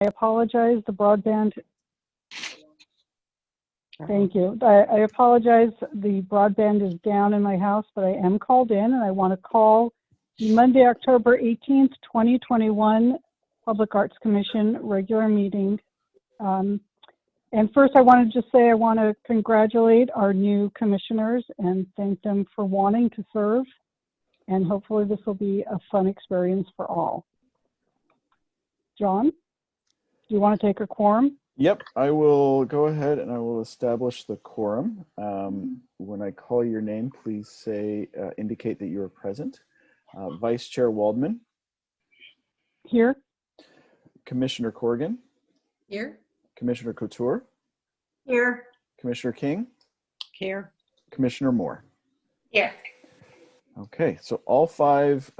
I apologize, the broadband. Thank you. I apologize, the broadband is down in my house, but I am called in, and I want to call the Monday, October 18th, 2021 Public Arts Commission regular meeting. And first, I want to just say I want to congratulate our new commissioners and thank them for wanting to serve. And hopefully this will be a fun experience for all. John, do you want to take a quorum? Yep, I will go ahead and I will establish the quorum. When I call your name, please say, indicate that you are present. Vice Chair Waldman. Here. Commissioner Corrigan. Here. Commissioner Couture. Here. Commissioner King. Here. Commissioner Moore. Here. Okay, so all 5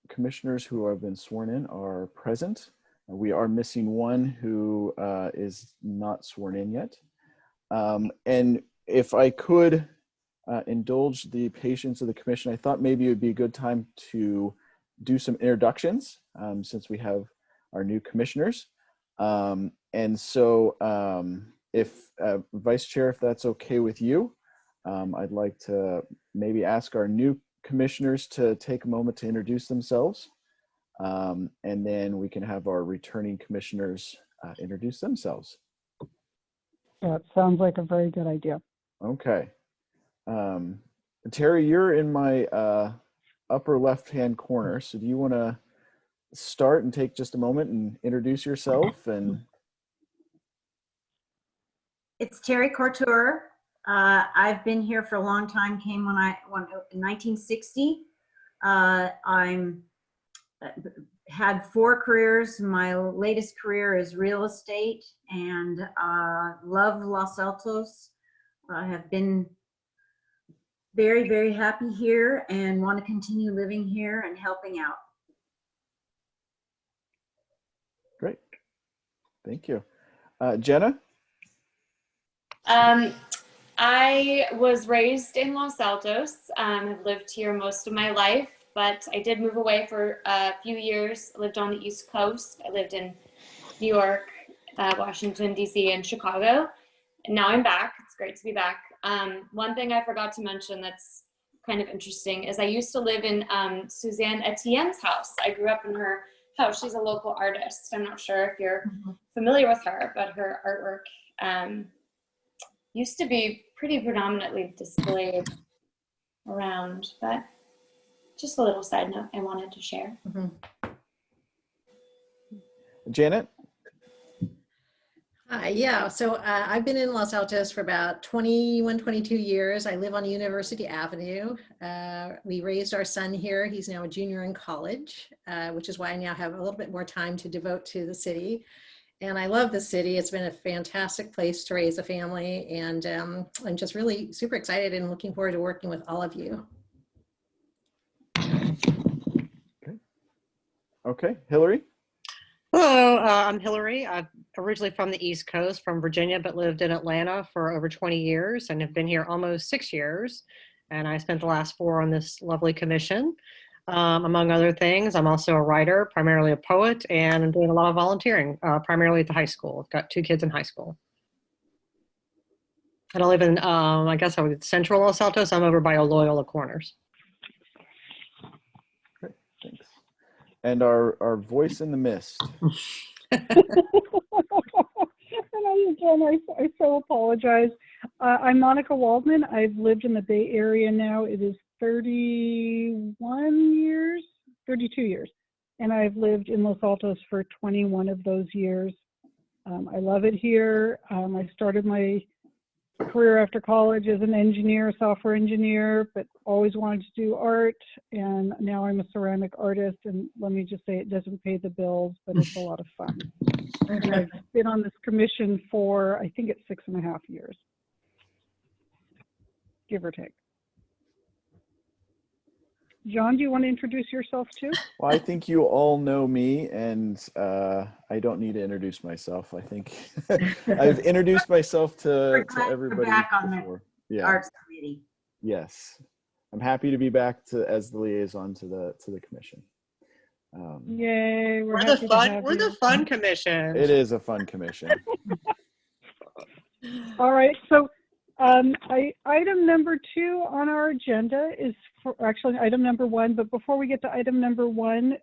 commissioners who have been sworn in are present. We are missing one who is not sworn in yet. And if I could indulge the patience of the commission, I thought maybe it would be a good time to do some introductions since we have our new commissioners. And so if Vice Chair, if that's okay with you, I'd like to maybe ask our new commissioners to take a moment to introduce themselves. And then we can have our returning commissioners introduce themselves. That sounds like a very good idea. Okay. Terry, you're in my upper left-hand corner. So do you want to start and take just a moment and introduce yourself? And It's Terry Couture. I've been here for a long time. Came when in 1960. I'm had 4 careers. My latest career is real estate, and love Los Altos. I have been very, very happy here and want to continue living here and helping out. great. Thank you. Jenna? I was raised in Los Altos. I've lived here most of my life, but I did move away for a few years. I lived on the East Coast. I lived in New York, Washington, D.C., and Chicago. And now I'm back. It's great to be back. One thing I forgot to mention that's kind of interesting is I used to live in Suzanne Etienne's house. I grew up in her house. She's a local artist. I'm not sure if you're familiar with her, but her artwork used to be pretty predominantly displayed around, but just a little side note I wanted to share. Janet? Yeah, so I've been in Los Altos for about 21, 22 years. I live on University Avenue. We raised our son here. He's now a junior in college, which is why I now have a little bit more time to devote to the city. And I love the city. It's been a fantastic place to raise a family. And I'm just really super excited and looking forward to working with all of you. Okay, Hillary? Hello, I'm Hillary. I'm originally from the East Coast, from Virginia, but lived in Atlanta for over 20 years and have been here almost 6 years. And I spent the last 4 on this lovely commission. Among other things, I'm also a writer, primarily a poet, and I'm doing a lot of volunteering, primarily at the high school. I've got 2 kids in high school. And I live in, I guess I would central Los Altos. I'm over by Loyola Corners. Great, thanks. And our voice in the mist. And again, I so apologize. I'm Monica Waldman. I've lived in the Bay Area now. It is 32 years. And I've lived in Los Altos for 21 of those years. I love it here. I started my career after college as an engineer, software engineer, but always wanted to do art. And now I'm a ceramic artist. And let me just say, it doesn't pay the bills, but it's a lot of fun. And I've been on this commission for, I think it's 6.5 years, give or take. John, do you want to introduce yourself too? Well, I think you all know me, and I don't need to introduce myself. I think I've introduced myself to everybody back on before. the Arts Committee. Yes, I'm happy to be back as the liaison to the commission. Yay, we're We're happy to have we're you. the fun commission. It is a fun commission. All right, so item number 2 on our agenda is actually item number 1, but before we get to item number 1,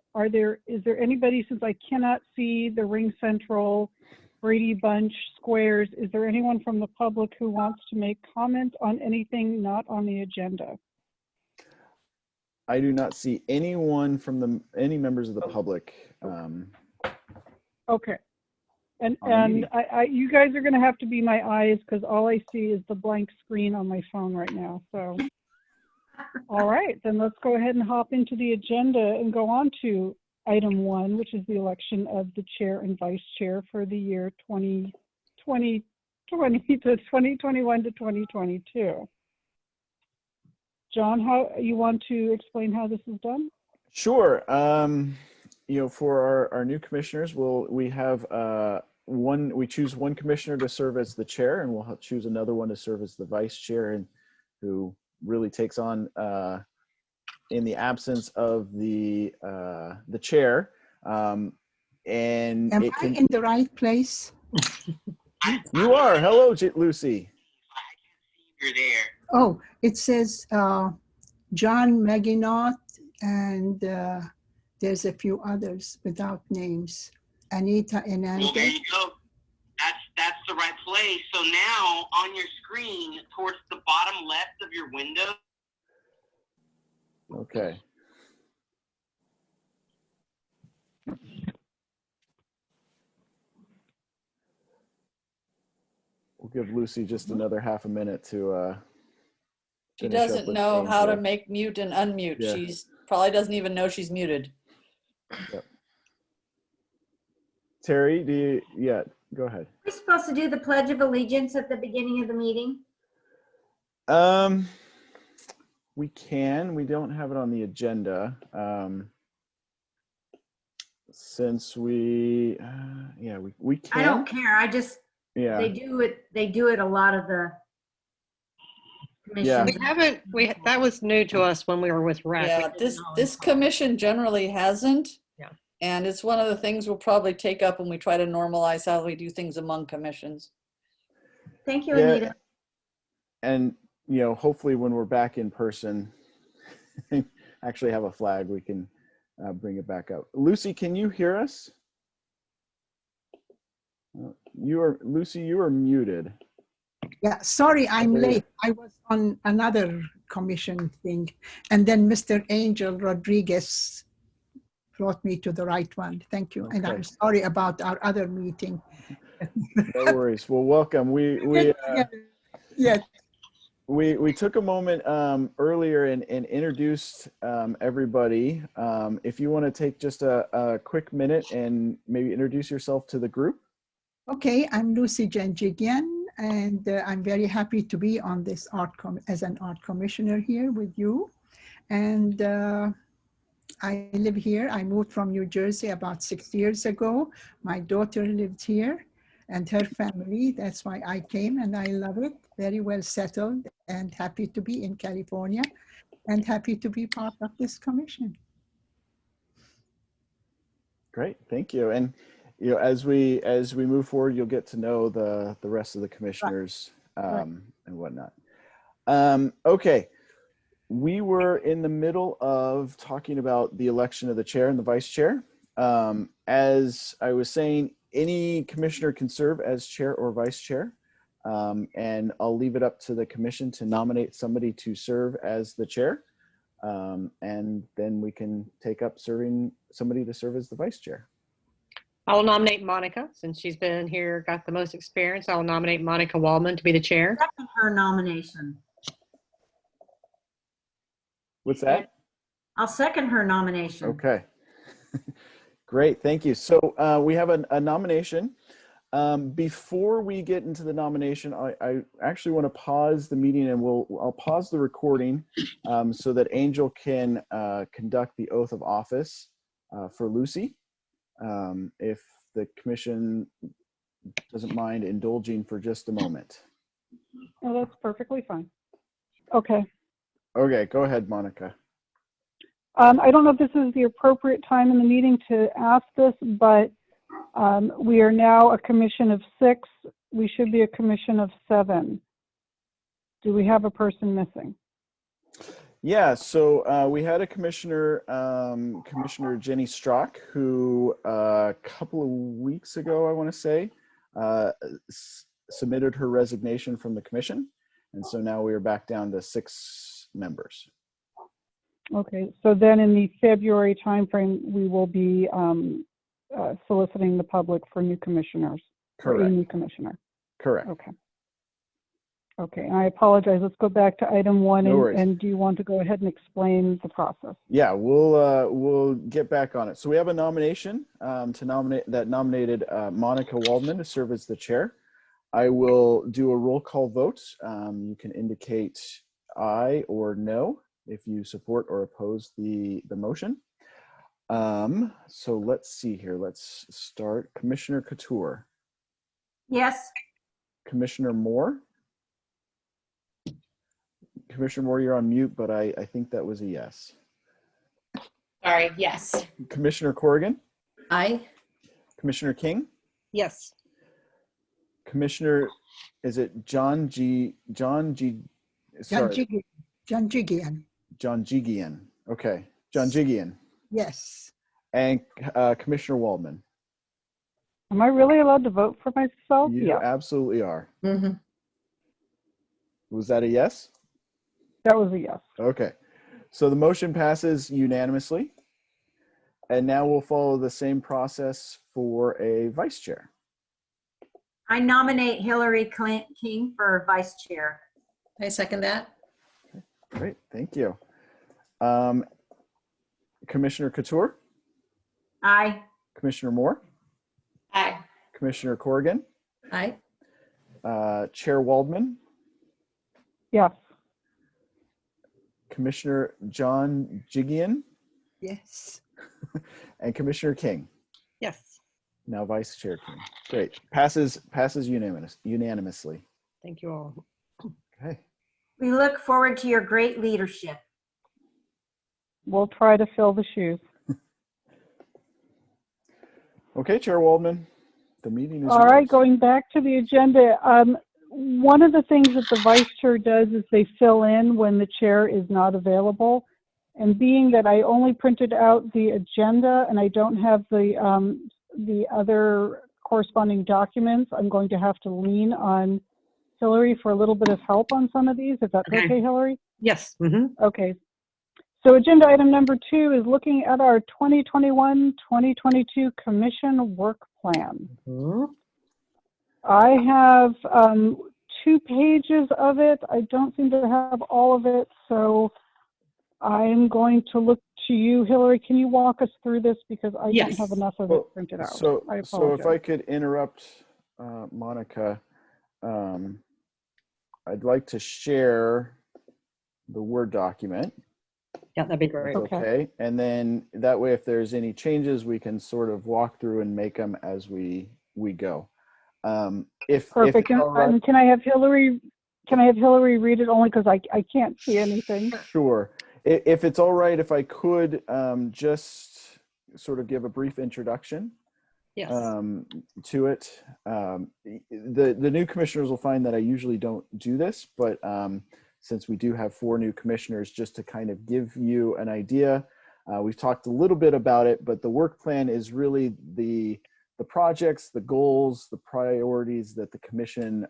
is there anybody, since I cannot see the Ring Central Brady Bunch squares, is there anyone from the public who wants to make comment on anything not on the agenda? I do not see anyone from any members of the public. Okay. And On the meeting. you guys are going to have to be my eyes because all I see is the blank screen on my phone right now. So, all right, then let's go ahead and hop into the agenda and go on to item 1, which is the election of the chair and vice chair for the year 2021 to 2022. John, how you want to explain how this is done? Sure. For our new commissioners, we have we choose one commissioner to serve as the chair, and we'll choose another one to serve as the vice chair, and who really takes on in the absence of the chair. And Am I in the right place? You are. Hello, Lucy. You're there. Oh, it says John Maginot, and there's a few others without names. Anita Well, there Enante. you go. That's the right place. So now on your screen, towards the bottom left of your window. Okay. We'll give Lucy just another half a minute to. She finish up doesn't with know how to Angela. make mute and unmute. Yeah. She's probably doesn't even know she's muted. Yep. Terry, go ahead. We're supposed to do the Pledge of Allegiance at the beginning of the meeting. We can. We don't have it on the agenda. Since we can. I don't care. I just, Yeah. they do it a lot of the Yeah. commissions. That was new to us when we were with REC. We Yeah, didn't know this until- commission generally hasn't. Yeah. And it's one of the things we'll probably take up when we try to normalize how we do things among commissions. Thank you, Yeah. Anita. And hopefully when we're back in person, actually have a flag, we can bring it back up. Lucy, can you hear us? Lucy, you are muted. Yeah, sorry, I'm Okay. late. I was on another commission thing. And then Mr. Angel Rodriguez brought me to the right one. Thank you. And Okay. I'm sorry about our other meeting. No worries. Well, welcome. Yeah. We took a moment earlier and introduced everybody. If you want to take just a quick minute and maybe introduce yourself to the group. Okay, I'm Lucy Janjigian, and I'm very happy to be on this as an art commissioner here with you. And I live here. I moved from New Jersey about 6 years ago. My daughter lived here and her family. That's why I came, and I love it. Very well settled and happy to be in California and happy to be part of this commission. Great, thank you. And as we move forward, you'll get to know the rest of the commissioners and whatnot. Okay, we were in the middle of talking about the election of the chair and the vice chair. As I was saying, any commissioner can serve as chair or vice chair. And I'll leave it up to the commission to nominate somebody to serve as the chair. And then we can take up serving somebody to serve as the vice chair. I will nominate Monica, since she's been here, got the most experience. I will nominate Monica Wallman to be the chair. Second her nomination. What's that? I'll second her nomination. Okay. Great, thank you. So we have a nomination. Before we get into the nomination, I actually want to pause the meeting, and I'll pause the recording so that Angel can conduct the oath of office for Lucy. If the commission doesn't mind indulging for just a moment. Oh, that's perfectly fine. Okay. Okay, go ahead, Monica. I don't know if this is the appropriate time in the meeting to ask this, but we are now a commission of 6. We should be a commission of 7. Do we have a person missing? Yeah, so we had a commissioner, Commissioner Jenny Strock, who a couple of weeks ago, I want to say, submitted her resignation from the commission. And so now we are back down to 6 members. Okay, so then in the February timeframe, we will be soliciting the public for new commissioners. Or a Correct. new commissioner. Correct. Okay. Okay, and I apologize. Let's go back to item 1. No worries. And do you want to go ahead and explain the process? Yeah, we'll get back on it. So we have a nomination nominated Monica Waldman to serve as the chair. I will do a roll call vote. You can indicate aye or no if you support or oppose the motion. So let's see here. Let's start. Commissioner Couture, Yes. Commissioner Moore. Commissioner Moore, you're on mute, but I think that was a yes. Sorry, yes. Commissioner Corrigan, Aye. Commissioner King, Yes. Commissioner, is it John Janjigian. Janjigian. John Jigian. Okay, John Jigian. Yes. And Commissioner Waldman. Am I really allowed to vote for myself? You Yeah, absolutely are. Mm-hmm. Was that a yes? that was a yes. Okay, so the motion passes unanimously. And now we'll follow the same process for a vice chair. I nominate Hillary King for vice chair. I second that. Great, thank you. Commissioner Couture, Aye. Commissioner Moore, Aye. Commissioner Corrigan, Aye. Chair Waldman, Yes. Commissioner John Jigian, Yes. and Commissioner King. Yes. Now Vice Chair King. Great. Passes unanimously. Thank you all. Okay. We look forward to your great leadership. We'll try to fill the shoes. Okay, Chair Waldman, the meeting is All right, yours. going back to the agenda. One of the things that the vice chair does is they fill in when the chair is not available. And being that I only printed out the agenda and I don't have the other corresponding documents, I'm going to have to lean on Hillary for a little bit of help on some of these, if that's okay, Hillary? Yes. Mm-hmm. Okay. So agenda item number 2 is looking at our 2021-2022 commission work plan. Mm-hmm. I have 2 pages of it. I don't seem to have all of it, so I'm going to look to you. Hillary, can you walk us through this because I Yes. don't have enough of Well, it printed out. So I if apologize. I could interrupt Monica, I'd like to share the Word document. Yeah, that'd be great. Okay. Okay. And then that way, if there's any changes, we can sort of walk through and make them as we go. If Perfect. it's all right- And can I have Hillary read it only because I can't see anything? Sure. If it's all right, if I could just sort of give a brief introduction Yes. to it. The new commissioners will find that I usually don't do this, but since we do have 4 new commissioners, just to kind of give you an idea, we've talked a little bit about it, but the work plan is really the projects, the goals, the priorities that the commission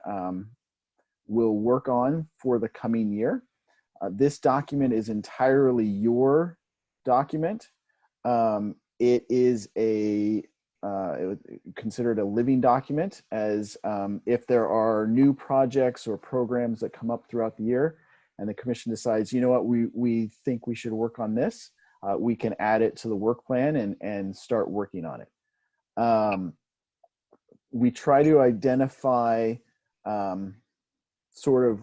will work on for the coming year. This document is entirely your document. It is considered a living document, as if there are new projects or programs that come up throughout the year and the commission decides, you know what, we think we should work on this, we can add it to the work plan and start working on it. We try to identify sort of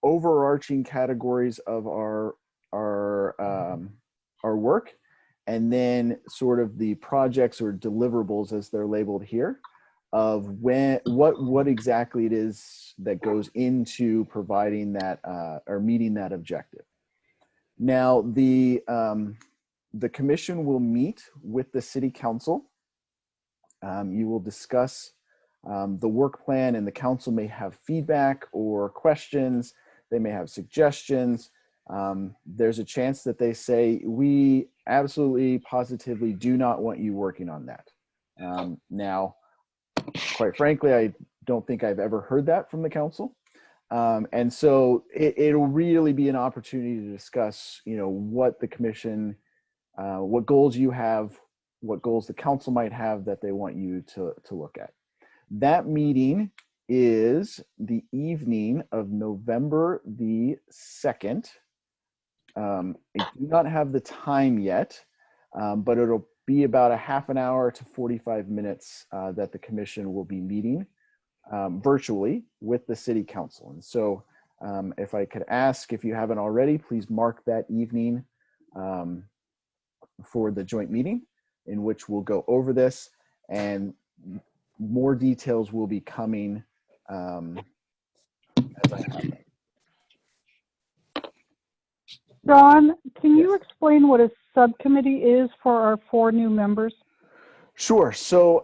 overarching categories of our work, and then sort of the projects or deliverables as they're labeled here of what exactly it is that goes into providing that or meeting that objective. Now, the commission will meet with the city council. You will discuss the work plan, and the council may have feedback or questions. They may have suggestions. There's a chance that they say, we absolutely positively do not want you working on that. Now, quite frankly, I don't think I've ever heard that from the council. And so it'll really be an opportunity to discuss, what the commission, what goals you have, what goals the council might have that they want you to look at. That meeting is the evening of November the 2nd. I do not have the time yet, but it'll be about a half an hour to 45 minutes that the commission will be meeting virtually with the city council. And so if I could ask, if you haven't already, please mark that evening for the joint meeting in which we'll go over this, and more details will be coming as I have them. John, can you explain what a subcommittee is for our 4 new members? Sure. So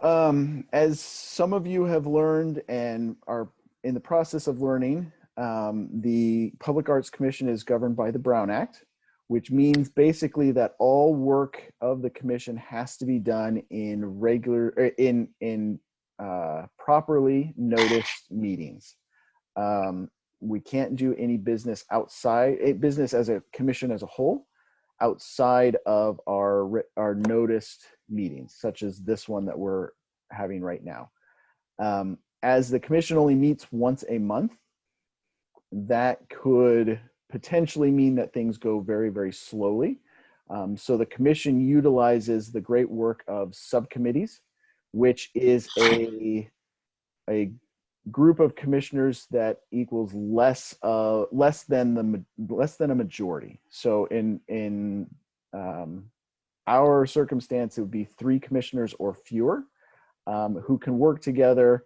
as some of you have learned and are in the process of learning, the Public Arts Commission is governed by the Brown Act, which means basically that all work of the commission has to be done in properly noticed meetings. We can't do any business outside, business as a commission as a whole, outside of our noticed meetings, such as this one that we're having right now. As the commission only meets once a month, that could potentially mean that things go very, very slowly. So the commission utilizes the great work of subcommittees, which is a group of commissioners that equals less than a majority. So in our circumstance, it would be 3 commissioners or fewer who can work together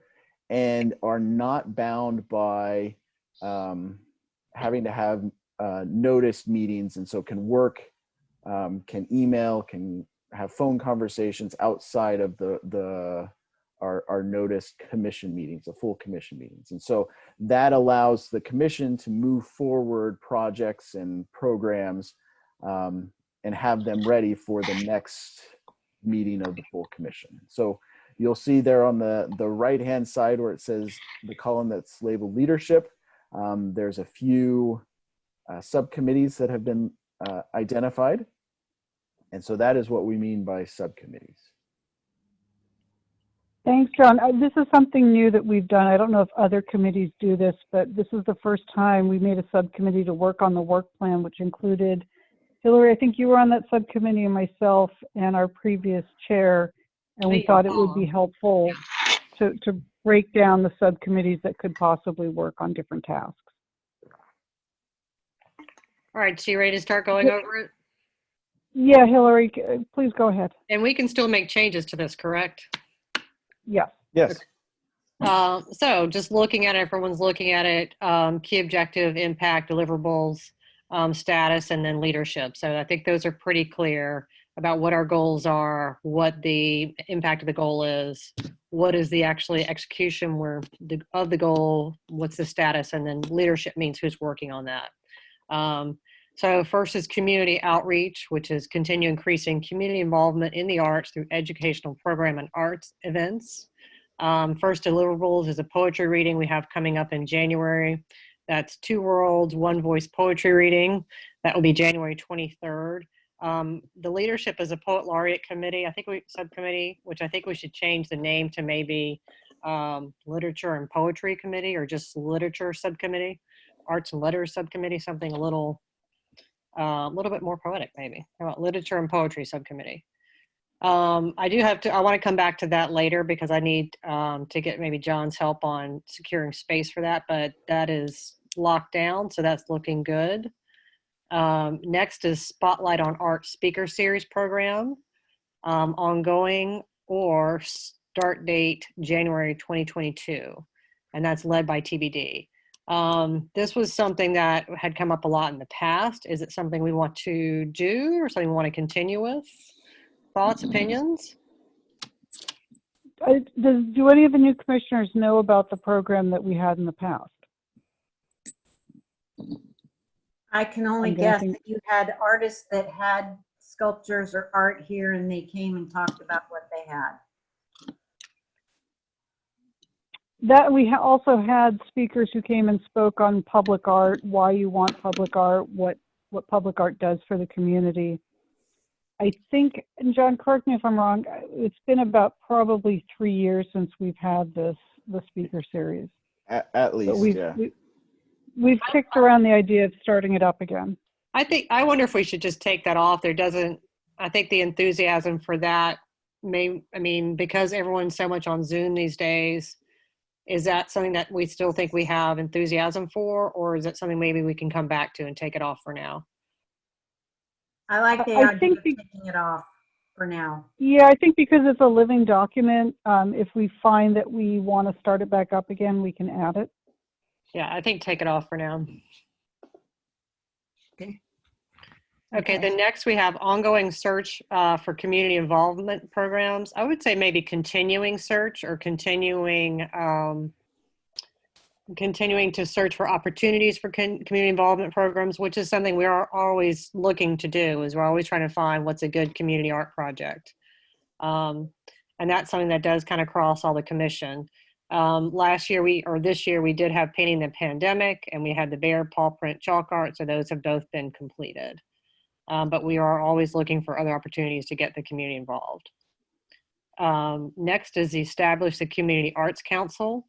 and are not bound by having to have noticed meetings, and so can work, can email, can have phone conversations outside of our noticed commission meetings, the full commission meetings. And so that allows the commission to move forward projects and programs and have them ready for the next meeting of the full commission. So you'll see there on the right-hand side where it says the column that's labeled leadership, there's a few subcommittees that have been identified. And so that is what we mean by subcommittees. Thanks, John. This is something new that we've done. I don't know if other committees do this, but this is the first time we made a subcommittee to work on the work plan, which included Hillary. I think you were on that subcommittee, and myself and our previous chair, and we thought it would be helpful to break down the subcommittees that could possibly work on different tasks. All right, so you ready to start going over it? Yeah, Hillary, please go ahead. And we can still make changes to this, correct? Yes. Yes. So just looking at it, everyone's looking at it, key objective, impact, deliverables, status, and then leadership. So I think those are pretty clear about what our goals are, what the impact of the goal is, what is the actually execution of the goal, what's the status, and then leadership means who's working on that. So first is community outreach, which is continue increasing community involvement in the arts through educational program and arts events. First deliverables is a poetry reading we have coming up in January. That's 2 Worlds, 1 Voice poetry reading. That will be January 23rd. The leadership is a poet laureate committee, subcommittee, which I think we should change the name to maybe literature and poetry committee, or just literature subcommittee, arts and letters subcommittee, something a little bit more poetic, maybe. How about literature and poetry subcommittee? I want to come back to that later because I need to get maybe John's help on securing space for that, but that is locked down, so that's looking good. Next is Spotlight on Art Speaker Series program, ongoing, or start date January 2022, and that's led by TBD. This was something that had come up a lot in the past. Is it something we want to do or something we want to continue with? Thoughts, opinions? Do any of the new commissioners know about the program that we had in the past? I can only I'm guess guessing- that you had artists that had sculptures or art here and they came and talked about what they had. That we also had speakers who came and spoke on public art, why you want public art, what public art does for the community. I think, and John, correct me if I'm wrong, it's been about probably 3 years since we've had the speaker series. At least, yeah. We've kicked around the idea of starting it up again. I wonder if we should just take that off. I think the enthusiasm for that because everyone's so much on Zoom these days, is that something that we still think we have enthusiasm for, or is it something maybe we can come back to and take it off for now? I like the I idea think of taking it off for now. Yeah, I think because it's a living document, if we find that we want to start it back up again, we can add it. Yeah, I think take it off for now. Okay. Okay, then next we have ongoing search for community involvement programs. I would say maybe continuing search or continuing to search for opportunities for community involvement programs, which is something we are always looking to do, is we're always trying to find what's a good community art project. And that's something that does kind of cross all the commission. This year we did have Painting the Pandemic, and we had the Bear Paw Print Chalk Art, so those have both been completed. But we are always looking for other opportunities to get the community involved. Next is establish the Community Arts Council.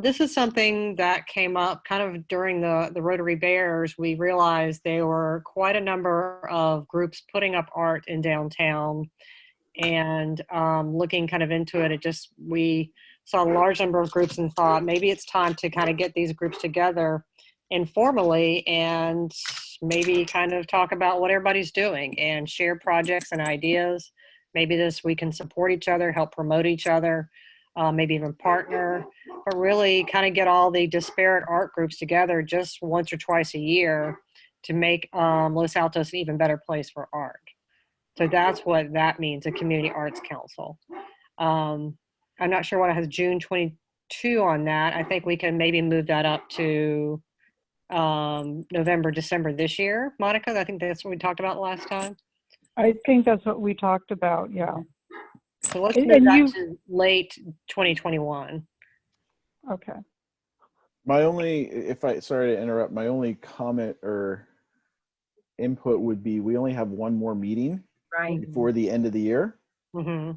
This is something that came up kind of during the Rotary Bears. We realized there were quite a number of groups putting up art in downtown, and looking kind of into it, we saw a large number of groups and thought maybe it's time to kind of get these groups together informally and maybe kind of talk about what everybody's doing and share projects and ideas. Maybe we can support each other, help promote each other, maybe even partner, but really kind of get all the disparate art groups together just once or twice a year to make Los Altos an even better place for art. So that's what that means, a Community Arts Council. I'm not sure what it has June 22 on that. I think we can maybe move that up to November, December this year. Monica, I think that's what we talked about last time. I think that's what we talked about, yeah. So let's move that to late 2021. Okay. Sorry to interrupt, my only comment or input would be we only have one more meeting before the end of the year. Mm-hmm.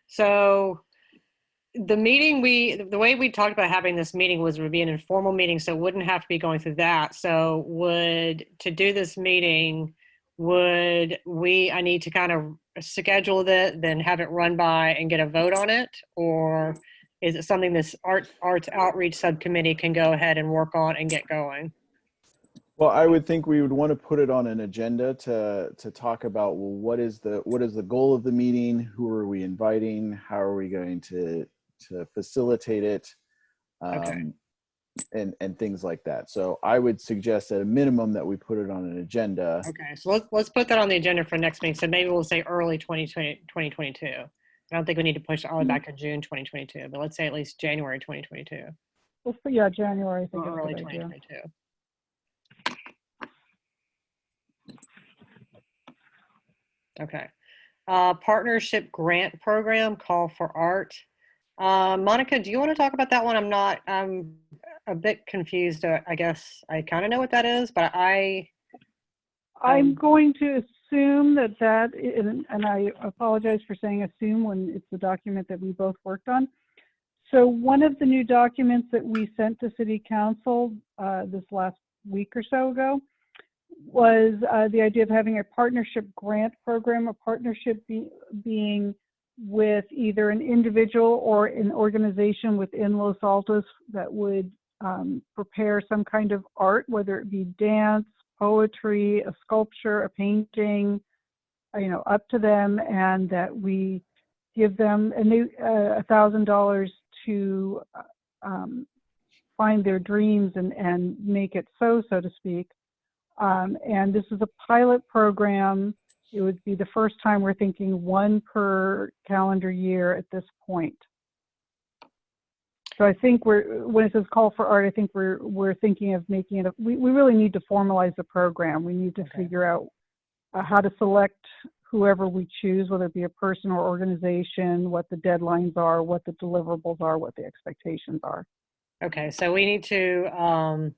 So the way we talked about having this meeting would be an informal meeting, so it wouldn't have to be going through that. So to do this meeting, I need to kind of schedule it, then have it run by and get a vote on it? Or is it something this Arts Outreach Subcommittee can go ahead and work on and get going? Well, I would think we would want to put it on an agenda to talk about, well, what is the goal of the meeting? Who are we inviting? How are we going to facilitate it? Okay. And things like that. So I would suggest at a minimum that we put it on an agenda. Okay, so let's put that on the agenda for next meeting. So maybe we'll say early 2022. I don't think we need to push all the way back to June 2022, but let's say at least January 2022. Yeah, January, I think Or early is a good idea. 2022. Okay. Partnership grant program, call for art. Monica, do you want to talk about that one? I'm a bit confused. I guess I kind of know what that is, but I'm going to assume that and I apologize for saying assume when it's the document that we both worked on. So one of the new documents that we sent to City Council this last week or so ago was the idea of having a partnership grant program, a partnership being with either an individual or an organization within Los Altos that would prepare some kind of art, whether it be dance, poetry, a sculpture, a painting, up to them, and that we give them $1,000 to find their dreams and make it so to speak. And this is a pilot program. It would be the first time we're thinking one per calendar year at this point. So I think when it says call for art, I think we're thinking of making it, we really need to formalize the program. We need to figure out how to select whoever we choose, whether it be a person or organization, what the deadlines are, what the deliverables are, what the expectations are. Okay, so we need to,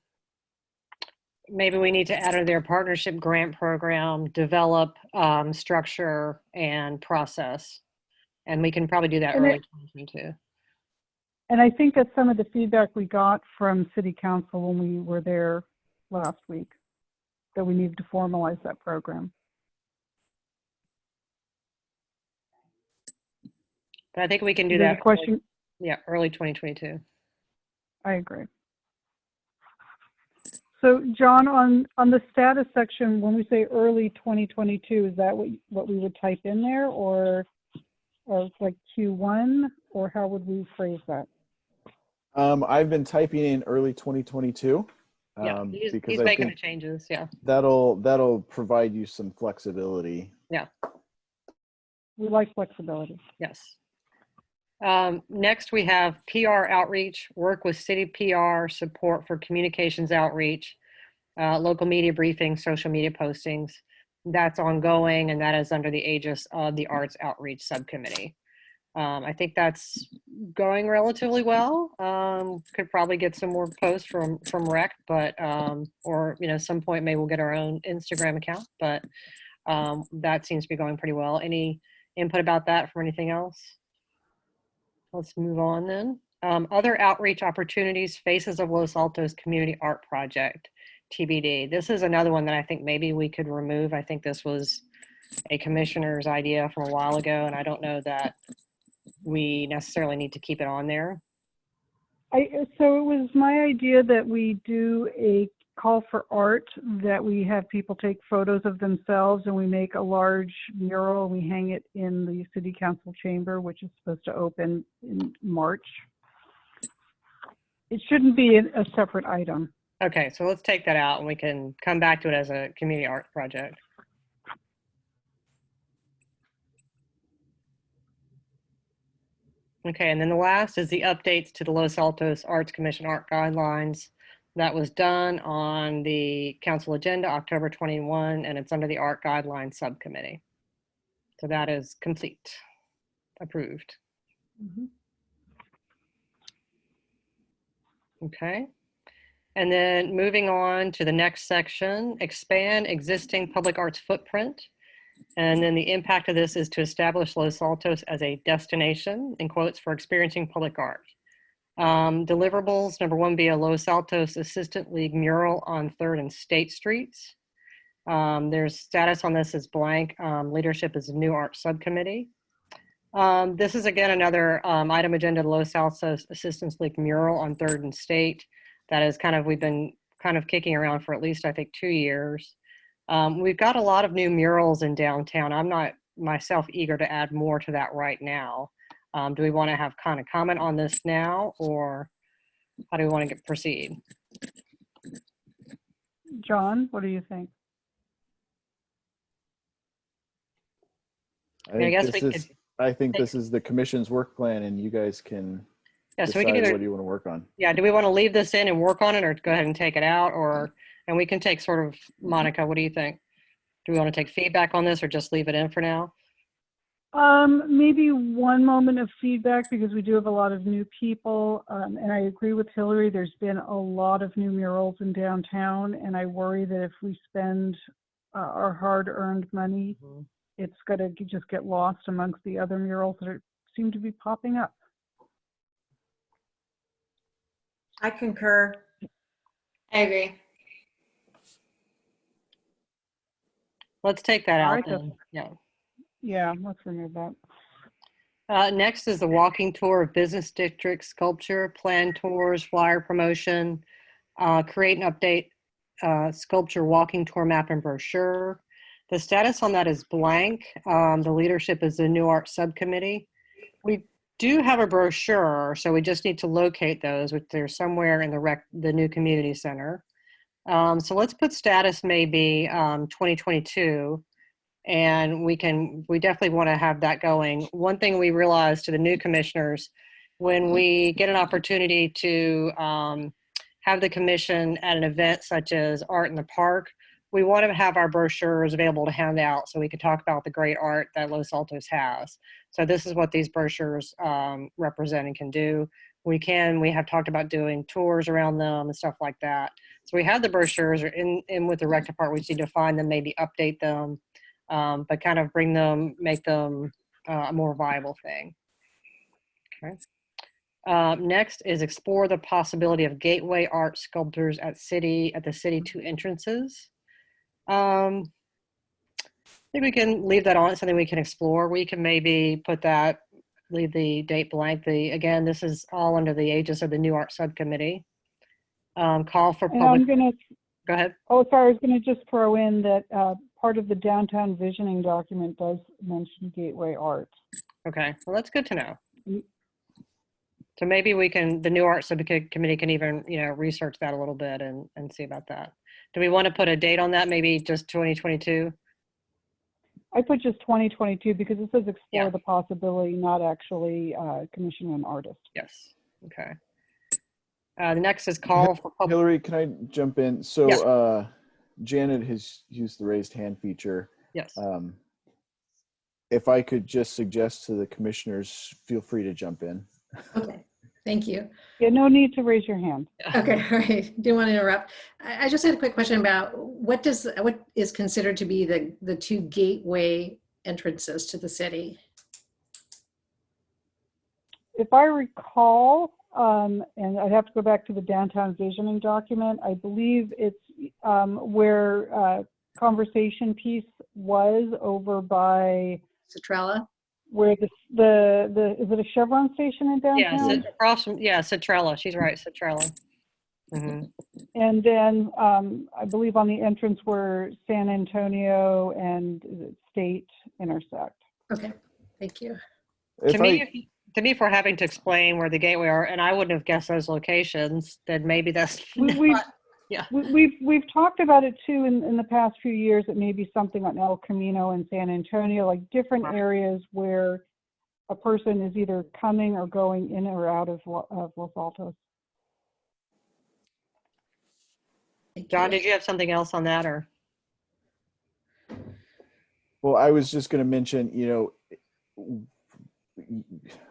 maybe we need to add to their partnership grant program, develop structure and process. And we can probably do that early 2022. And I think that's some of the feedback we got from City Council when we were there last week, that we need to formalize that program. But I think we can do There's that. a question. Early 2022. I agree. So John, on the status section, when we say early 2022, is that what we would type in there, or like Q1, or how would we phrase that? I've been typing in early 2022. Yeah, because he's I making the think changes. Yeah. that'll provide you some flexibility. Yeah. We like flexibility. Yes. Next, we have PR outreach, work with city PR, support for communications outreach, local media briefings, social media postings. That's ongoing, and that is under the aegis of the Arts Outreach Subcommittee. I think that's going relatively well. Could probably get some more posts from Rec, but or some point maybe we'll get our own Instagram account, but that seems to be going pretty well. Any input about that from anything else? Let's move on then. Other outreach opportunities, Faces of Los Altos Community Art Project, TBD. This is another one that I think maybe we could remove. I think this was a commissioner's idea from a while ago, and I don't know that we necessarily need to keep it on there. So it was my idea that we do a call for art, that we have people take photos of themselves and we make a large mural and we hang it in the City Council chamber, which is supposed to open in March. It shouldn't be a separate item. Okay, so let's take that out and we can come back to it as a community art project. Okay, and then the last is the updates to the Los Altos Arts Commission Art Guidelines. That was done on the council agenda, October 21, and it's under the Art Guidelines Subcommittee. So that is complete, approved. Mm-hmm. Okay. And then moving on to the next section, expand existing public arts footprint. And then the impact of this is to establish Los Altos as a destination, in quotes, for experiencing public art. Deliverables, number one, be a Los Altos Assistant League mural on 3rd and State Streets. There's status on this is blank. Leadership is a new art subcommittee. This is again another item agenda, Los Altos Assistance League mural on 3rd and State. That is we've been kind of kicking around for at least, I think, 2 years. We've got a lot of new murals in downtown. I'm not myself eager to add more to that right now. Do we want to have comment on this now, or how do we want to proceed? John, what do you think? I think this is the commission's work plan, and you guys can decide so we can either, what you want to work on. Yeah, do we want to leave this in and work on it, or go ahead and take it out, and we can take sort of, Monica, what do you think? Do we want to take feedback on this or just leave it in for now? Maybe one moment of feedback, because we do have a lot of new people, and I agree with Hillary. There's been a lot of new murals in downtown, and I worry that if we spend our hard-earned money, it's going to just get lost amongst the other murals that seem to be popping up. I concur. I agree. Let's take that out All right, then. Yeah. Yeah, let's remove that. Next is the walking tour of business district sculpture, plan tours, flyer promotion, create and update sculpture walking tour map and brochure. The status on that is blank. The leadership is the new art subcommittee. do have a brochure, so we just need to locate those, which they're somewhere in the new community center. So let's put status maybe 2022, and we definitely want to have that going. One thing we realized to the new commissioners, when we get an opportunity to have the commission at an event such as Art in the Park, we want to have our brochures available to hand out so we can talk about the great art that Los Altos has. So this is what these brochures represent and can do. We have talked about doing tours around them and stuff like that. So we have the brochures in with the rec department. We just need to find them, maybe update them, but kind of make them a more viable thing. Okay. Next is explore the possibility of gateway art sculptures at the city 2 entrances. I think we can leave that on. It's something we can explore. We can maybe leave the date blank. Again, this is all under the aegis of the New Art Subcommittee. Call for public. Go ahead. Oh, sorry. I was going to just throw in that part of the downtown visioning document does mention gateway art. Okay. Well, that's good to know. So maybe the New Art Subcommittee can even, research that a little bit and see about that. Do we want to put a date on that? Maybe just 2022? I put just 2022 because it says explore the possibility, not actually commission an artist. Yes. Okay. The next is call for public. Hillary, can I jump in? So Janet has used the raised hand feature. Yes. If I could just suggest to the commissioners, feel free to jump in. Okay, thank you. Yeah, no need to raise your hand. Okay, all right. Didn't want to interrupt. I just had a quick question about what is considered to be the 2 gateway entrances to the city? If I recall, and I'd have to go back to the downtown visioning document, I believe it's where Conversation piece was over by Citrella? Where is it a Chevron station in downtown? Yes, across from, Citrella. She's right, Citrella. Mm-hmm. And then I believe on the entrance where San Antonio and State intersect. Okay, thank you. To me, if we're having to explain where the gateway are, and I wouldn't have guessed those locations, then maybe that's We've talked about it too in the past few years. It may be something on El Camino and San Antonio, like different areas where a person is either coming or going in or out of Los Altos. John, did you have something else on that, or? Well, I was just going to mention,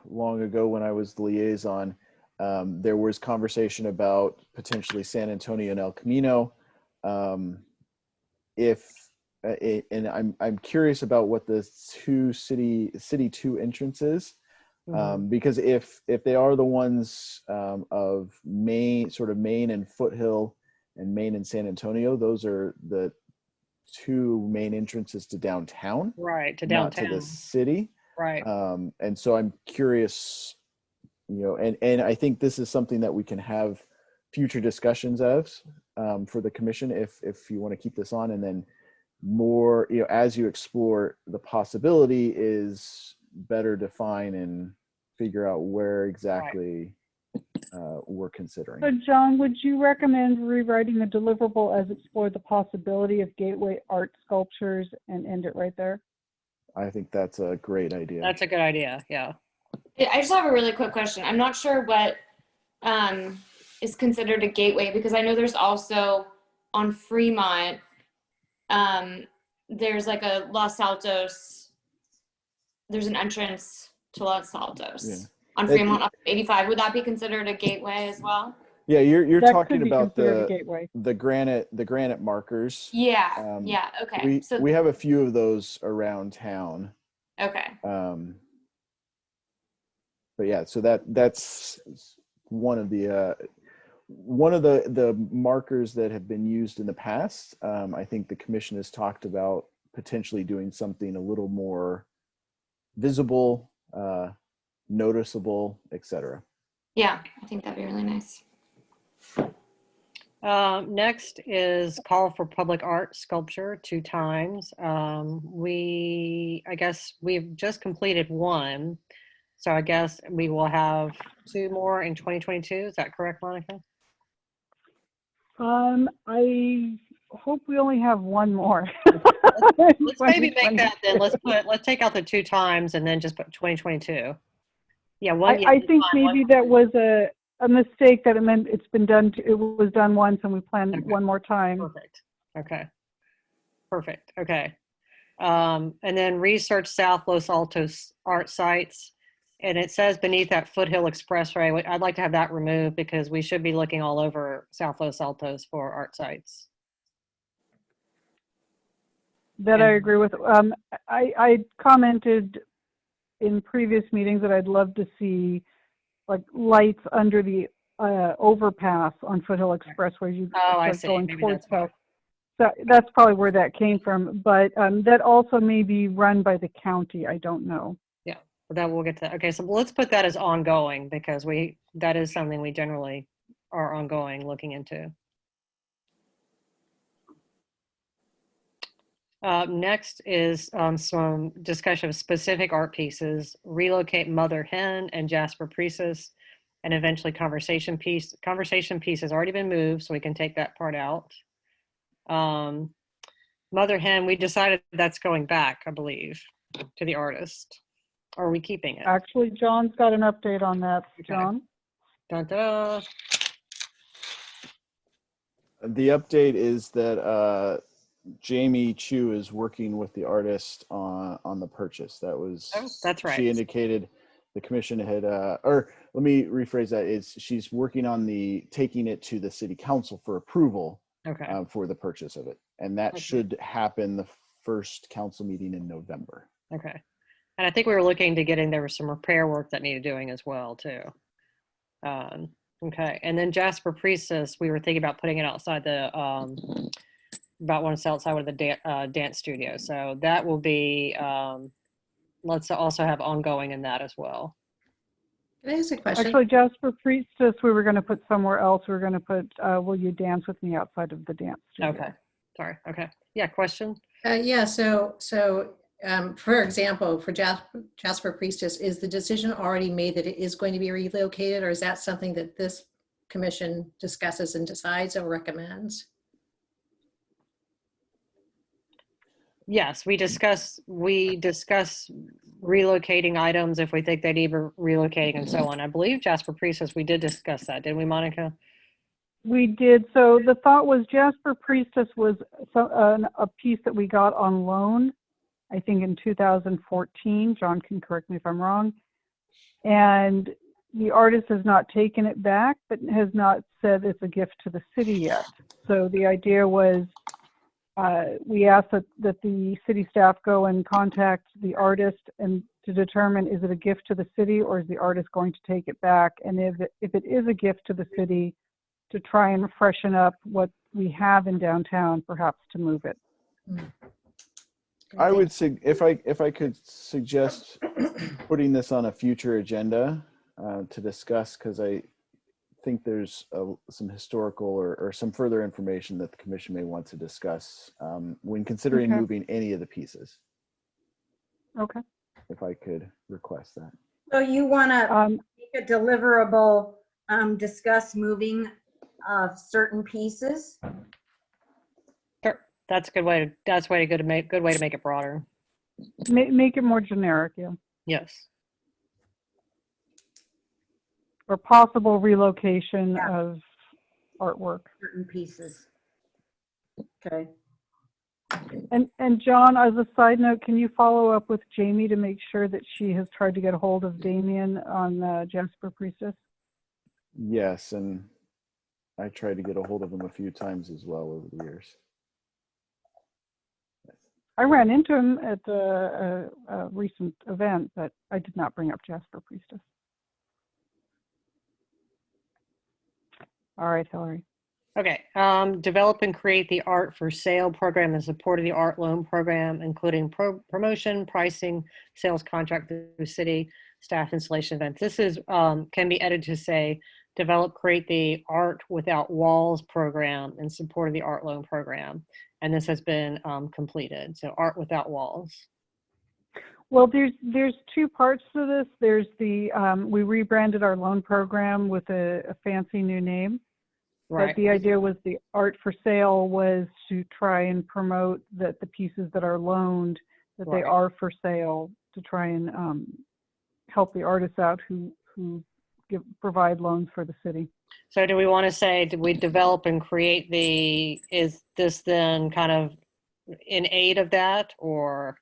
long ago when I was the liaison, there was conversation about potentially San Antonio and El Camino. And I'm curious about what the city 2 entrances, because if they are the ones of Main and Foothill and Main and San Antonio, those are the 2 main entrances to downtown. Right, to downtown. Not to the city. Right. And so I'm curious, and I think this is something that we can have future discussions of for the commission if you want to keep this on, and then more, as you explore the possibility, is better define and figure out where exactly we're considering. So John, would you recommend rewriting the deliverable as explore the possibility of gateway art sculptures and end it right there? I think that's a great idea. That's a good idea, yeah. I just have a really quick question. I'm not sure what is considered a gateway, because I know there's also on Fremont, there's like a Los Altos, there's an entrance to Los Altos on Fremont off of 85. Would that be considered a gateway as well? Yeah, you're talking about the granite markers. Yeah, okay. We have a few of those around town. Okay. But yeah, so that's one of the markers that have been used in the past. I think the commission has talked about potentially doing something a little more visible, noticeable, etc. Yeah, I think that'd be really nice. Next is call for public art sculpture 2 times. I guess we've just completed one. So I guess we will have 2 more in 2022. Is that correct, Monica? I hope we only have one more. Let's maybe make that then. Let's take out the 2 times and then just put 2022. Yeah, one. I think maybe that was a mistake, that it meant it was done once and we planned one more time. Perfect. Okay. Perfect. Okay. And then research South Los Altos art sites. And it says beneath that Foothill Expressway, I'd like to have that removed because we should be looking all over South Los Altos for art sites. That I agree with. I commented in previous meetings that I'd love to see like lights under the overpass on Foothill Expressway. You start going towards south. So that's probably where that came from. But that also may be run by the county. I don't know. Yeah, that we'll get to that. Okay, so let's put that as ongoing because that is something we generally are ongoing looking into. Next is some discussion of specific art pieces, relocate Mother Hen and Jasper Priestess, and eventually Conversation Piece. Conversation Piece has already been moved, so we can take that part out. Mother Hen, we decided that's going back, I believe, to the artist. Or are we keeping it? Actually, John's got an update on that. Okay. John? Dun-dun. The update is that Jamie Chu is working with the artist on the purchase. That was, that's right. She indicated the commission had, or let me rephrase that, is she's working on taking it to the city council for approval for the purchase of it. And that should happen the first council meeting in November. Okay. And I think we were looking to there was some repair work that needed doing as well too. Okay. And then Jasper Priestess, we were thinking about putting it outside about once outside of the dance studio. So that will be, let's also have ongoing in that as well. Can I ask a question? Actually, Jasper Priestess, we were going to put somewhere else. We were going to put, will you dance with me outside of the dance studio? Okay. Sorry. Okay. Yeah. Question? Yeah. So for example, for Jasper Priestess, is the decision already made that it is going to be relocated, or is that something that this commission discusses and decides or recommends? Yes, we discuss relocating items if we think they need relocating and so on. I believe Jasper Priestess, we did discuss that, didn't we, Monica? We did. So the thought was Jasper Priestess was a piece that we got on loan, I think in 2014. John can correct me if I'm wrong. And the artist has not taken it back, but has not said it's a gift to the city yet. So the idea was, we asked that the city staff go and contact the artist and to determine, is it a gift to the city or is the artist going to take it back? And if it is a gift to the city, to try and freshen up what we have in downtown, perhaps to move it. I would say, if I could suggest putting this on a future agenda to discuss, because I think there's some historical or some further information that the commission may want to discuss when considering moving any of the pieces. Okay. If I could request that. So you want to make a deliverable, discuss moving of certain pieces? Sure. That's a good way to make it broader. Make it more generic, yeah. Yes. Or possible relocation of artwork. Certain pieces. Okay. And John, as a side note, can you follow up with Jamie to make sure that she has tried to get a hold of Damien on Jasper Priestess? Yes, and I tried to get a hold of him a few times as well over the years. I ran into him at a recent event, but I did not bring up Jasper Priestess. All right, Hillary. Okay. Develop and create the art for sale program in support of the art loan program, including promotion, pricing, sales contract through city, staff installation events. This is can be edited to say, develop, create the art without walls program in support of the art loan program. And this has been completed. So art without walls. Well, there's two parts to this. There's the, we rebranded our loan program with a fancy new name. Right. But the idea was the art for sale was to try and promote that the pieces that are loaned, that they Right. are for sale, to try and help the artists out who provide loans for the city. So do we want to say, did we develop and create is this then kind of in aid of that, or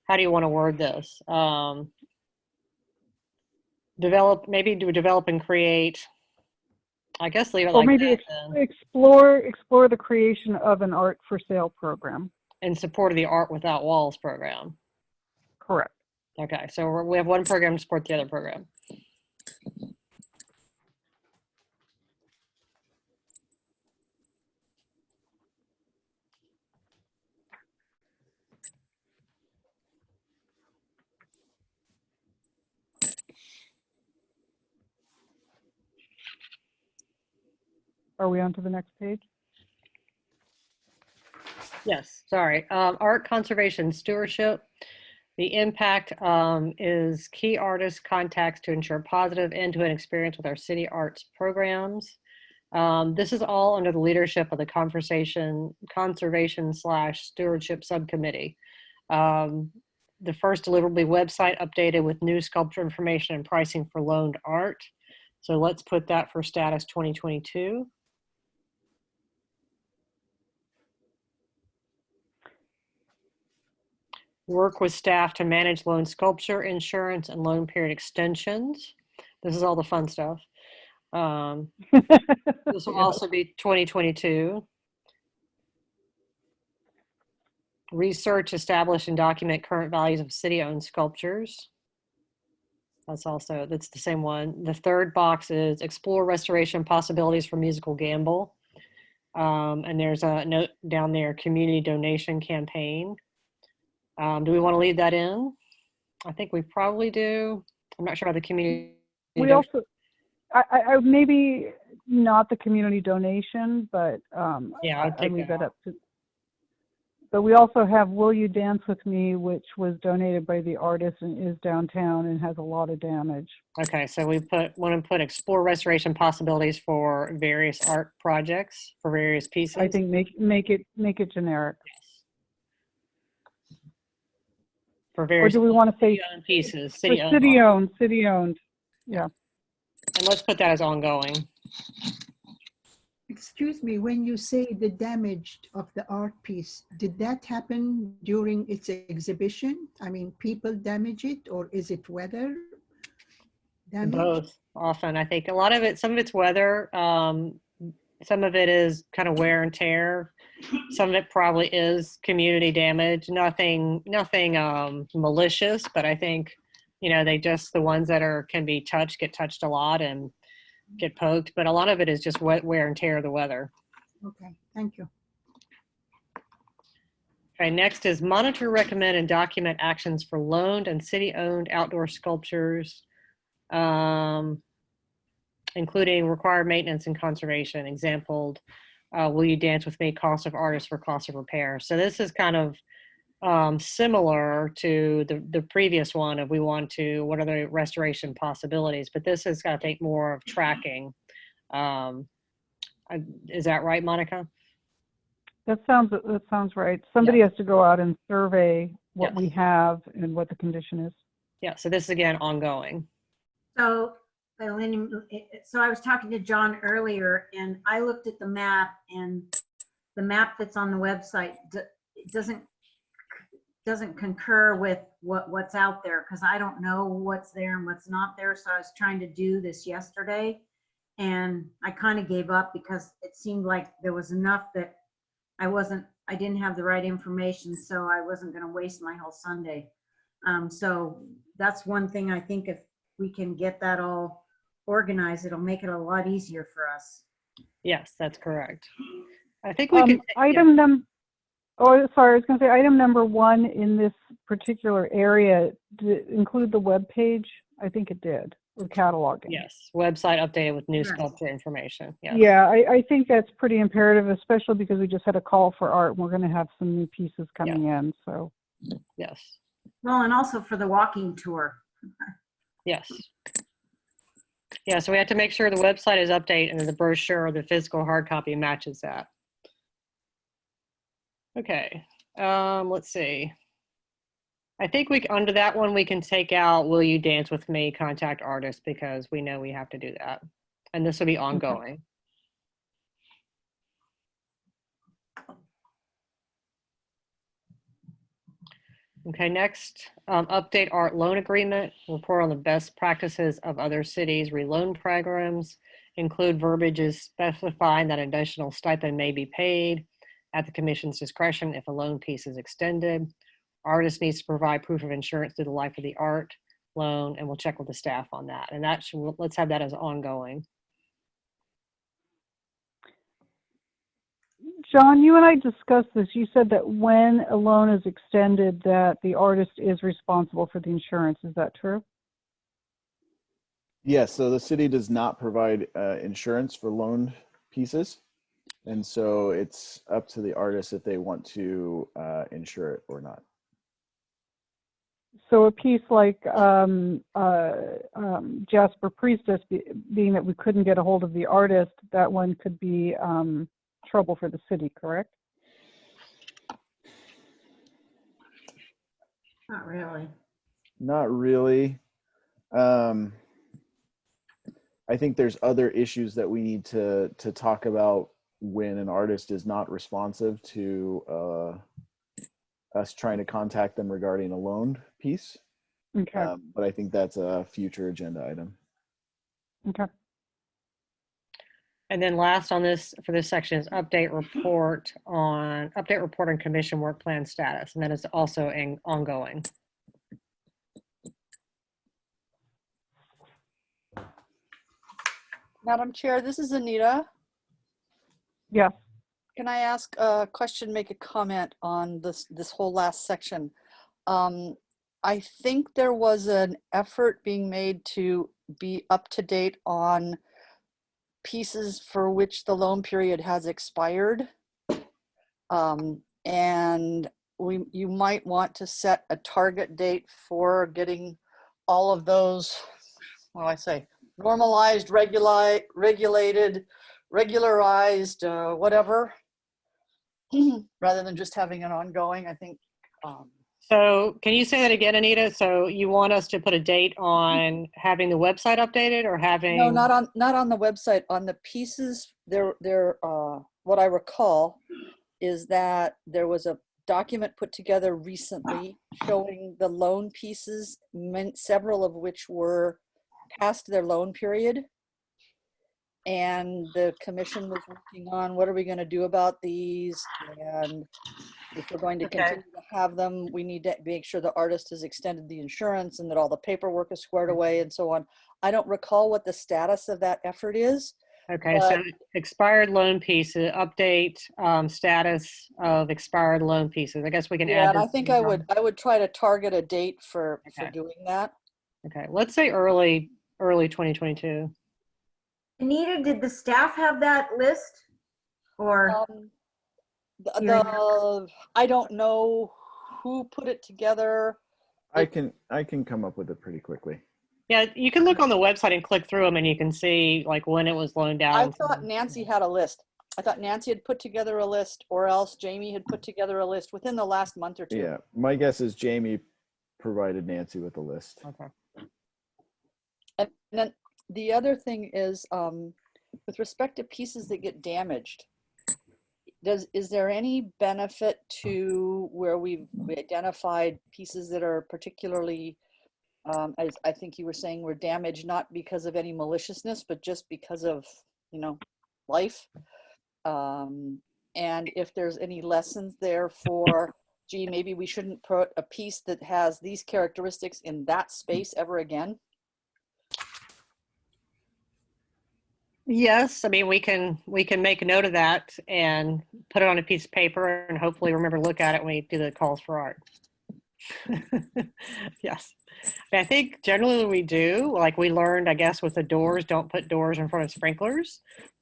how do you want to word this? Maybe do develop and create, I guess leave it Or like maybe that then. explore the creation of an art for sale program. In support of the Art Without Walls program. Correct. Okay, so we have one program to support the other program. Are we on to the next page? Yes, sorry. Art Conservation Stewardship. The impact is key artist contacts to ensure positive end-to-end experience with our city arts programs. This is all under the leadership of the Conservation/Stewardship Subcommittee. The first deliverable will be website updated with new sculpture information and pricing for loaned art. So let's put that for status 2022. Work with staff to manage loan sculpture, insurance, and loan period extensions. This is all the fun stuff. This will also be 2022. Research, establish, and document current values of city-owned sculptures. That's the same one. The third box is explore restoration possibilities for musical gamble. And there's a note down there, community donation campaign. Do we want to leave that in? I think we probably do. I'm not sure about the community. We also, I maybe not the community donation, but yeah, I'd take leave that that up to. But we also have Will You Dance With Me, which was donated by the artist and is downtown and has a lot of damage. Okay, so we want to put explore restoration possibilities for various art projects for various pieces. I think make it generic. For various or do we want to say city-owned pieces? City-owned. City-owned. Yeah. And let's put that as ongoing. Excuse me, when you say the damage of the art piece, did that happen during its exhibition? I mean, people damage it, or is it weather damage? Both, often. I think a lot of it, some of it's weather. Some of it is kind of wear and tear. Some of it probably is community damage. Nothing malicious, but I think, the ones that can be touched get touched a lot and get poked, but a lot of it is just wear and tear of the weather. Okay, thank you. Okay, next is monitor, recommend, and document actions for loaned and city-owned outdoor sculptures, including required maintenance and conservation. Exampled, Will You Dance With Me, cost of artist for cost of repair. So this is kind of similar to the previous one of what are the restoration possibilities, but this has got to take more of tracking. Is that right, Monica? That sounds right. Somebody has to go out and survey what we have and what the condition is. Yeah, so this is again ongoing. So I was talking to John earlier, and I looked at the map, and the map that's on the website doesn't concur with what's out there, because I don't know what's there and what's not there. So I was trying to do this yesterday, and I kind of gave up because it seemed like there was enough that I didn't have the right information, so I wasn't going to waste my whole Sunday. So that's one thing. I think if we can get that all organized, it'll make it a lot easier for us. Yes, that's correct. I think we can item number 1 in this particular area, did include the web page? I think it did, or cataloging. Yes, website updated with new sculpture information. Yes. Yeah, I think that's pretty imperative, especially because we just had a call for art and we're going to have some new pieces coming in. So yes. Well, and also for the walking tour. Yes. Yeah, so we have to make sure the website is updated and then the brochure or the physical hard copy matches that. Okay, let's see. I think under that one, we can take out, will you dance with me, contact artist, because we know we have to do that. And this will be ongoing. Okay, next, update art loan agreement, report on the best practices of other cities' reloan programs, include verbiages specifying that additional stipend may be paid at the commission's discretion if a loan piece is extended. Artist needs to provide proof of insurance through the life of the art loan, and we'll check with the staff on that. And that should, let's have that as ongoing. John, you and I discussed this. You said that when a loan is extended, that the artist is responsible for the insurance. Is that true? Yes, so the city does not provide insurance for loaned pieces. And so it's up to the artist if they want to insure it or not. So a piece like Jasper Priestess, being that we couldn't get a hold of the artist, that one could be trouble for the city, correct? Not really. Not really. I think there's other issues that we need to talk about when an artist is not responsive to us trying to contact them regarding a loaned piece. Okay. But I think that's a future agenda item. Okay. And then last on this, for this section, is update report on commission work plan status. And that is also ongoing. Madam Chair, this is Anita. Yes. Can I ask a question, make a comment on this whole last section? I think there was an effort being made to be up to date on pieces for which the loan period has expired. And you might want to set a target date for getting all of those, what do I say, normalized, regulated, regularized, whatever, rather than just having an ongoing, I think. So can you say that again, Anita? So you want us to put a date on having the website updated or having? No, not on the website, on the pieces. What I recall is that there was a document put together recently showing the loan pieces, several of which were past their loan period. And the commission was working on what are we going to do about these, and if we're going to continue to have them, we need to make sure the artist has extended the insurance and that all the paperwork is squared away and so on. I don't recall what the status of that effort is. Okay, so expired loan pieces, update status of expired loan pieces. I guess we can add. Yeah, and I think I would try to target a date for doing that. Okay, let's say early 2022. Anita, did the staff have that list? Or I don't know who put it together. I can come up with it pretty quickly. Yeah, you can look on the website and click through them and you can see like when it was loaned out. I thought Nancy had a list. I thought Nancy had put together a list, or else Jamie had put together a list within the last month or two. Yeah, my guess is Jamie provided Nancy with a list. Okay. And then the other thing is, with respect to pieces that get damaged, is there any benefit to where we identified pieces that are particularly, as I think you were saying, were damaged not because of any maliciousness, but just because of, life? And if there's any lessons there for, gee, maybe we shouldn't put a piece that has these characteristics in that space ever again? Yes, I mean we can make a note of that and put it on a piece of paper and hopefully remember to look at it when we do the calls for art. Yes, I think generally we do. Like we learned, I guess, with the doors, don't put doors in front of sprinklers.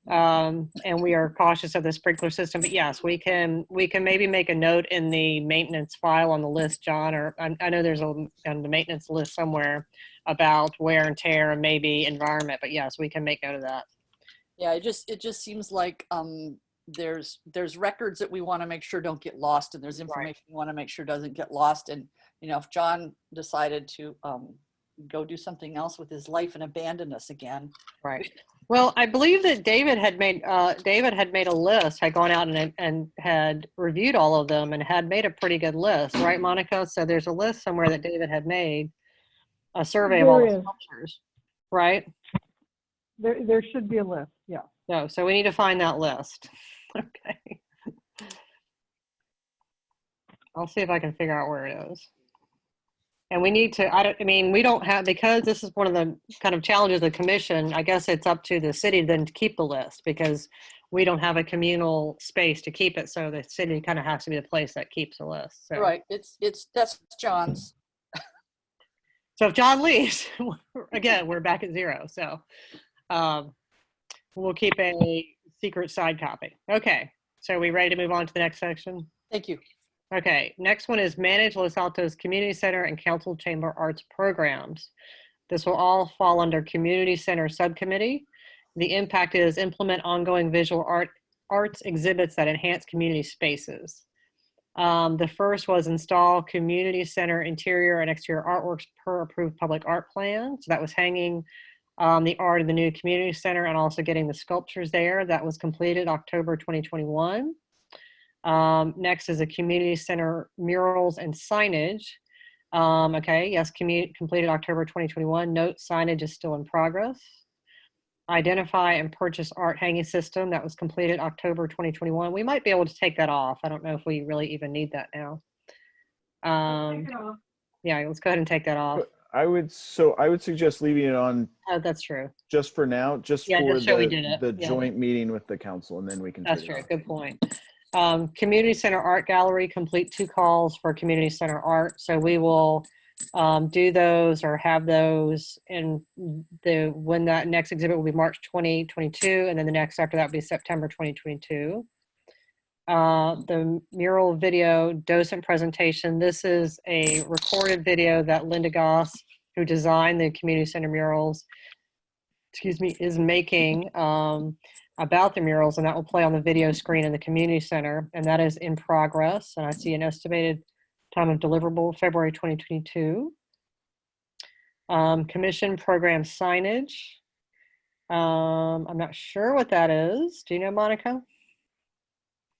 And we are cautious of the sprinkler system, but yes, we can maybe make a note in the maintenance file on the list, John, or I know there's on the maintenance list somewhere about wear and tear and maybe environment, but yes, we can make note of that. Yeah, it just seems like there's records that we want to make sure don't get lost, and there's information we want to make sure doesn't get lost. And if John decided to go do something else with his life and abandon us again, right? Well, I believe that David had made a list, had gone out and had reviewed all of them and had made a pretty good list, right, Monica? So there's a list somewhere that David had made, a survey of all the sculptures, right? There should be a list, yeah. So we need to find that list. Okay. I'll see if I can figure out where it is. And we need to, we don't have, because this is one of the kind of challenges of the commission, I guess it's up to the city then to keep the list, because we don't have a communal space to keep it. So the city kind of has to be the place that keeps the list. So. Right, that's John's. So if John leaves, again, we're back at zero. So we'll keep a secret side copy. Okay, so are we ready to move on to the next section? Thank you. Okay, next one is manage Los Altos Community Center and Council Chamber Arts programs. This will all fall under Community Center Subcommittee. The impact is implement ongoing visual arts exhibits that enhance community spaces. The first was install community center interior and exterior artworks per approved public art plan. So that was hanging the art of the new community center and also getting the sculptures there. That was completed October 2021. Next is a community center murals and signage. Okay, yes, completed October 2021. Note signage is still in progress. Identify and purchase art hanging system. That was completed October 2021. We might be able to take that off. I don't know if we really even need that now. Yeah, let's go ahead and take that off. I would suggest leaving it on. Oh, that's true. Just for now, just for the joint meeting with the council, and then we can. That's true. Good point. Community Center Art Gallery, complete 2 calls for Community Center Art. So we will do those or have those in when that next exhibit will be March 2022, and then the next after that will be September 2022. The mural video docent presentation. This is a recorded video that Linda Goss, who designed the Community Center murals, is making about the murals, and that will play on the video screen in the community center, and that is in progress. And I see an estimated time of deliverable February 2022. Commission program signage. I'm not sure what that is. Do you know, Monica?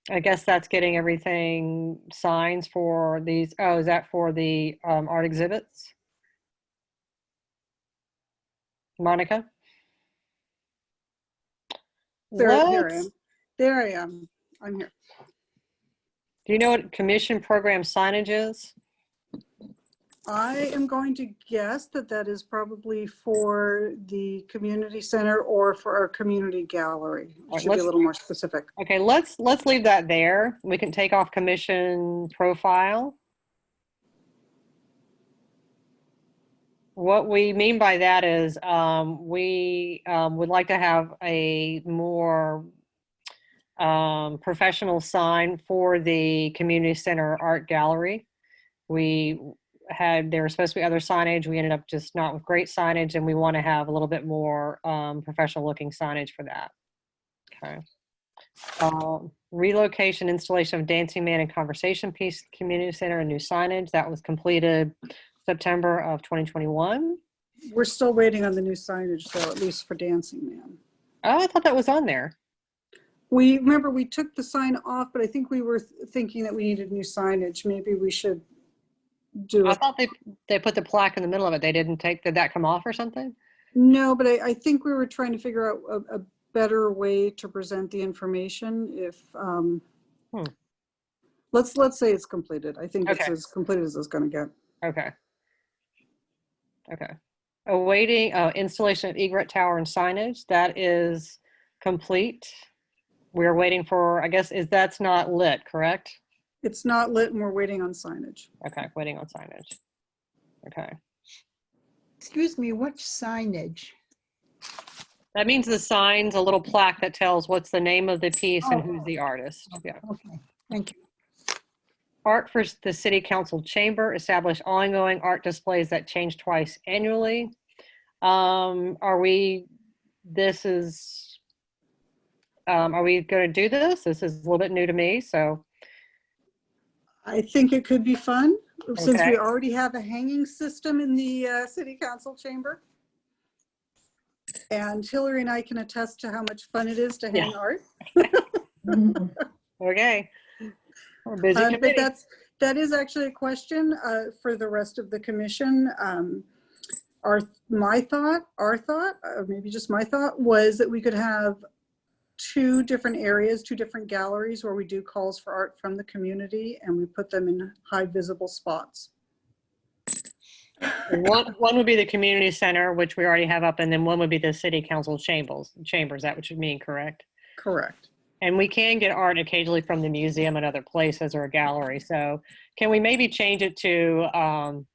I guess that's getting everything signs for these. Oh, is that for the art exhibits? Monica? There I am. I'm here. Do you know what commission program signage is? I am going to guess that is probably for the community center or for our community gallery. It should be a little more specific. Okay, let's leave that there. We can take off commission profile. What we mean by that is we would like to have a more professional sign for the community center art gallery. There was supposed to be other signage. We ended up just not with great signage, and we want to have a little bit more professional looking signage for that. Okay. Relocation, installation of dancing man and conversation piece, community center and new signage. That was completed September of 2021. We're still waiting on the new signage, though, at least for Dancing Man. Oh, I thought that was on there. We took the sign off, but I think we were thinking that we needed new signage. Maybe we should do I thought they put the plaque in the middle of it. They didn't did that come off or something? No, but I think we were trying to figure out a better way to present the information. If let's say it's completed. I think it's as completed as it's going to get. Okay. Okay. Awaiting installation of egret tower and signage. That is complete. We're waiting for, I guess, that's not lit, correct? It's not lit, and we're waiting on signage. Okay, waiting on signage. Okay. Excuse me, what signage? That means the sign's a little plaque that tells what's the name of the piece and Oh. who's the artist. Yeah. Okay, thank you. Art for the City Council Chamber, establish ongoing art displays that change twice annually. Are we going to do this? This is a little bit new to me, so. I think it could be fun since Okay. we already have a hanging system in the city council chamber. And Hillary and I can attest to how much fun it is to hang art. Okay. We're busy But committee. that is actually a question for the rest of the commission. Our thought, or maybe just my thought, was that we could have two different areas, two different galleries where we do calls for art from the community and we put them in high visible spots. One would be the community center, which we already have up, and then one would be the city council chambers. Is that what you mean, correct? Correct. And we can get art occasionally from the museum and other places or a gallery. So can we maybe change it to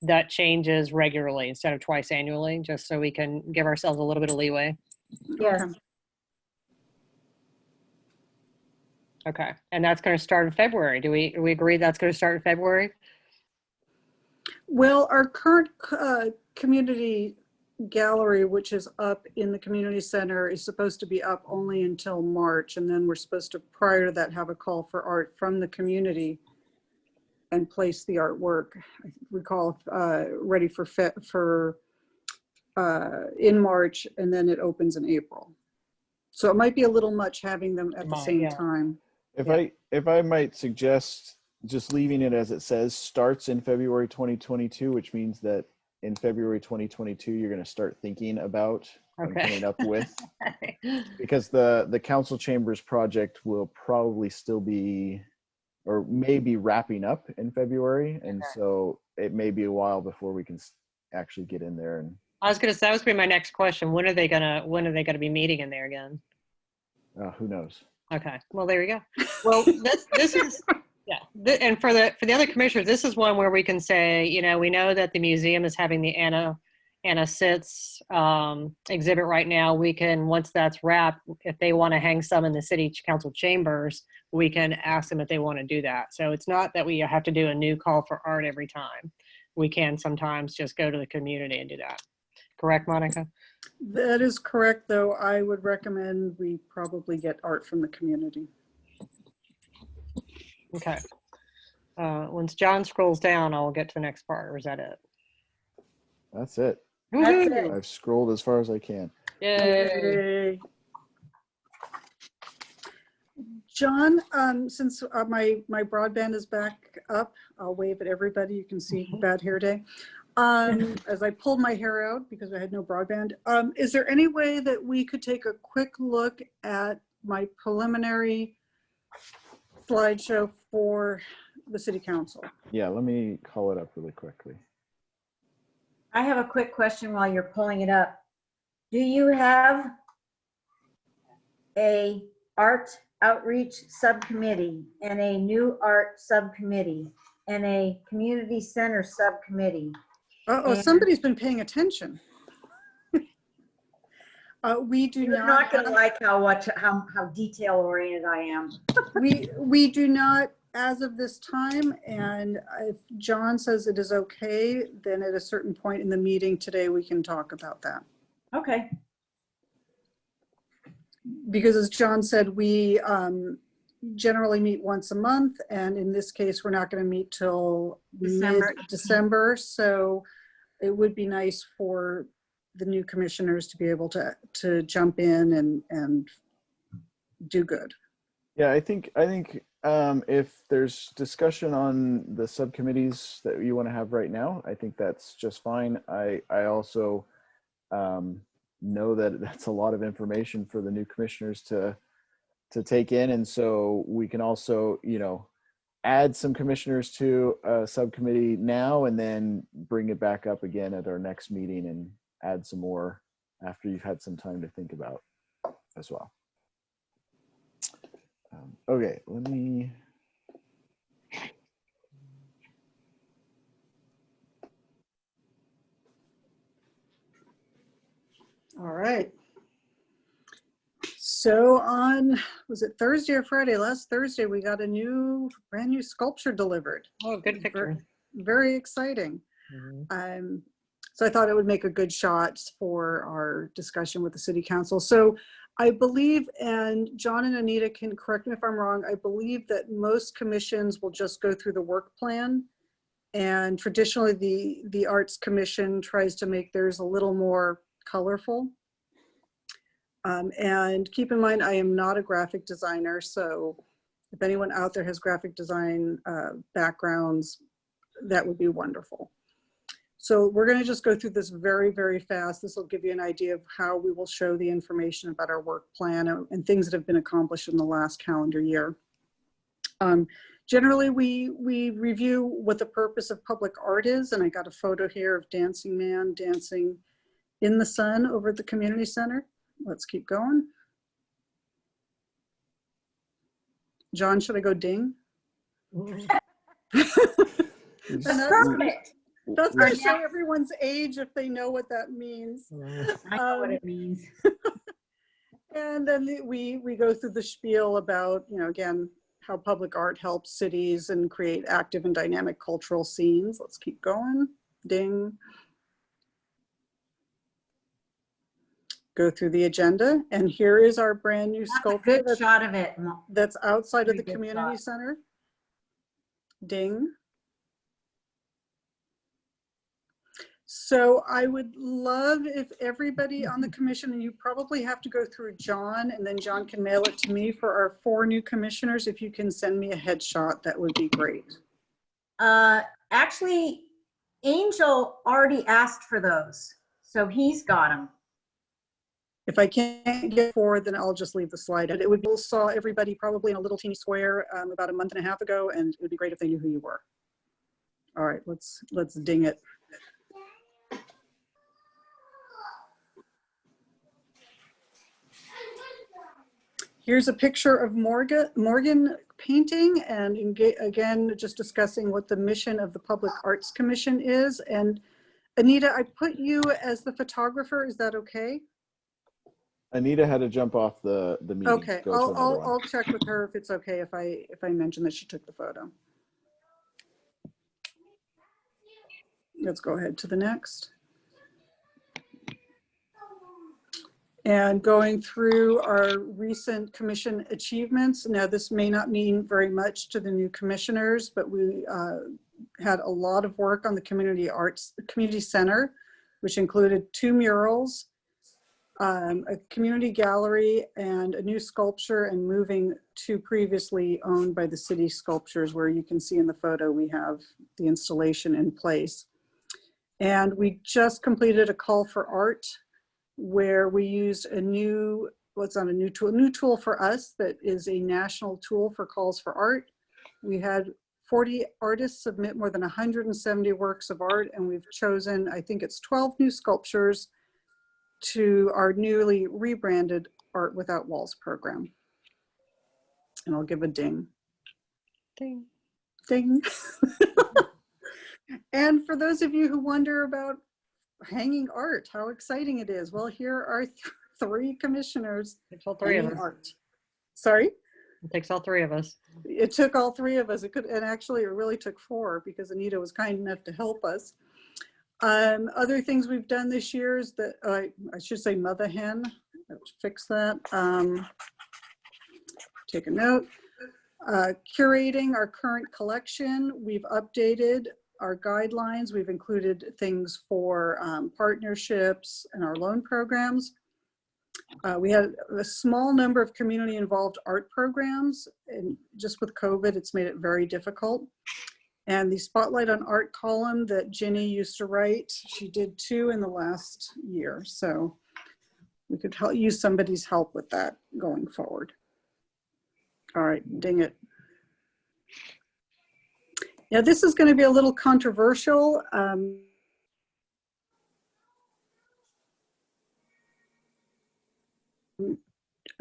that changes regularly instead of twice annually, just so we can give ourselves a little bit of leeway? Yes. Okay. And that's going to start in February. Do we agree that's going to start in February? Well, our current community gallery, which is up in the community center, is supposed to be up only until March. And then we're supposed to, prior to that, have a call for art from the community and place the artwork, I recall, ready for in March, and then it opens in April. So it might be a little much having them at the same time. If I might suggest just leaving it as it says, starts in February 2022, which means that in February 2022, you're going to start thinking about and coming up with, because the council chambers project will probably still be, or maybe wrapping up in February. And so it may be a while before we can actually get in there. And I was going to say, that was going to be my next question. When are they going to be meeting in there again? Who knows? Okay. Well, there you go. Well, this is, yeah. And for the other commissioners, this is one where we can say, you know, we know that the museum is having the Anna Sitz exhibit right now. We can, once that's wrapped, if they want to hang some in the city council chambers, we can ask them if they want to do that. So it's not that we have to do a new call for art every time. We can sometimes just go to the community and do that. Correct, Monica? That is correct, though. I would recommend we probably get art from the community. Okay. Once John scrolls down, I'll get to the next part, or is that it? That's it. That's it. I've scrolled as far as I can. Yay. John, since my broadband is back up, I'll wave at everybody. You can see Bad Hair Day. As I pulled my hair out because I had no broadband, is there any way that we could take a quick look at my preliminary slideshow for the city council? Yeah, let me call it up really quickly. I have a quick question while you're pulling it up. Do you have a art outreach subcommittee and a new art subcommittee and a community center subcommittee? Uh-oh, somebody's been paying attention. We do You're not going to like how detail oriented I am. We do not as of this time, and if John says it is okay, then at a certain point in the meeting today we can talk about that. Okay. Because as John said, we generally meet once a month, and in this case we're not going to meet till mid-December, so it would be nice for the new commissioners to be able to jump in and do good. Yeah, I think if there's discussion on the subcommittees that you want to have right now, I think that's just fine. I also know that that's a lot of information for the new commissioners to take in, and so we can also, you know, add some commissioners to a subcommittee now and then bring it back up again at our next meeting and add some more after you've had some time to think about as well. Okay, let me. All right. So on, was it Thursday or Friday? Last Thursday, we got a brand new sculpture delivered. Oh, good picture. Very exciting. Mhm. So I thought it would make a good shot for our discussion with the city council. So I believe, and John and Anita can correct me if I'm wrong, I believe that most commissions will just go through the work plan. And traditionally the Arts Commission tries to make theirs a little more colorful. And keep in mind, I am not a graphic designer. So if anyone out there has graphic design backgrounds, that would be wonderful. So we're going to just go through this very, very fast. This will give you an idea of how we will show the information about our work plan and things that have been accomplished in the last calendar year. Generally, we review what the purpose of public art is. And I got a photo here of Dancing Man dancing in the sun over at the community center. Let's keep going. John, should I go ding? Perfect. That's going to show everyone's age if they know what that means. I know what it means. And then we go through the spiel about, you know, again, how public art helps cities and create active and dynamic cultural scenes. Let's keep going. Ding. Go through the agenda. And here is our brand new sculpture. Good shot of it. That's outside of the Very good community shot. center. Ding. So I would love if everybody on the commission, and you probably have to go through John, and then John can mail it to me for our 4 new commissioners. If you can send me a headshot, that would be great. Actually, Angel already asked for those, so he's got them. If I can't get 4, then I'll just leave the slide. It would be, saw everybody probably in a little teeny square about a month and a half ago, and it would be great if they knew who you were. All right, let's ding it. Here's a picture of Morgan painting, and again, just discussing what the mission of the Public Arts Commission is. And Anita, I put you as the photographer. Is that okay? Anita had to jump off the meeting. Okay, I'll check with her if it's okay if I mention that she took the photo. Let's go ahead to the next. And going through our recent commission achievements. Now, this may not mean very much to the new commissioners, but we had a lot of work on the community center, which included 2 murals, a community gallery, and a new sculpture, and moving 2 previously owned by the city sculptures, where you can see in the photo we have the installation in place. And we just completed a call for art, where we used a new, what's on a new tool for us that is a national tool for calls for art. We had 40 artists submit more than 170 works of art, and we've chosen, I think it's 12 new sculptures to our newly rebranded Art Without Walls program. And I'll give a ding. Ding. Ding. And for those of you who wonder about hanging art, how exciting it is. Well, here are 3 commissioners. It's all 3 of us. Art. Sorry? It takes all 3 of us. It took all 3 of us. It could, and actually it really took 4 because Anita was kind enough to help us. Other things we've done this year is that, I should say mother hen, let's fix that. Take a note. Curating our current collection. We've updated our guidelines. We've included things for partnerships and our loan programs. We had a small number of community involved art programs, and just with COVID, it's made it very difficult. And the Spotlight on Art column that Ginny used to write, she did 2 in the last year. So we could use somebody's help with that going forward. All right, ding it. Now, this is going to be a little controversial. I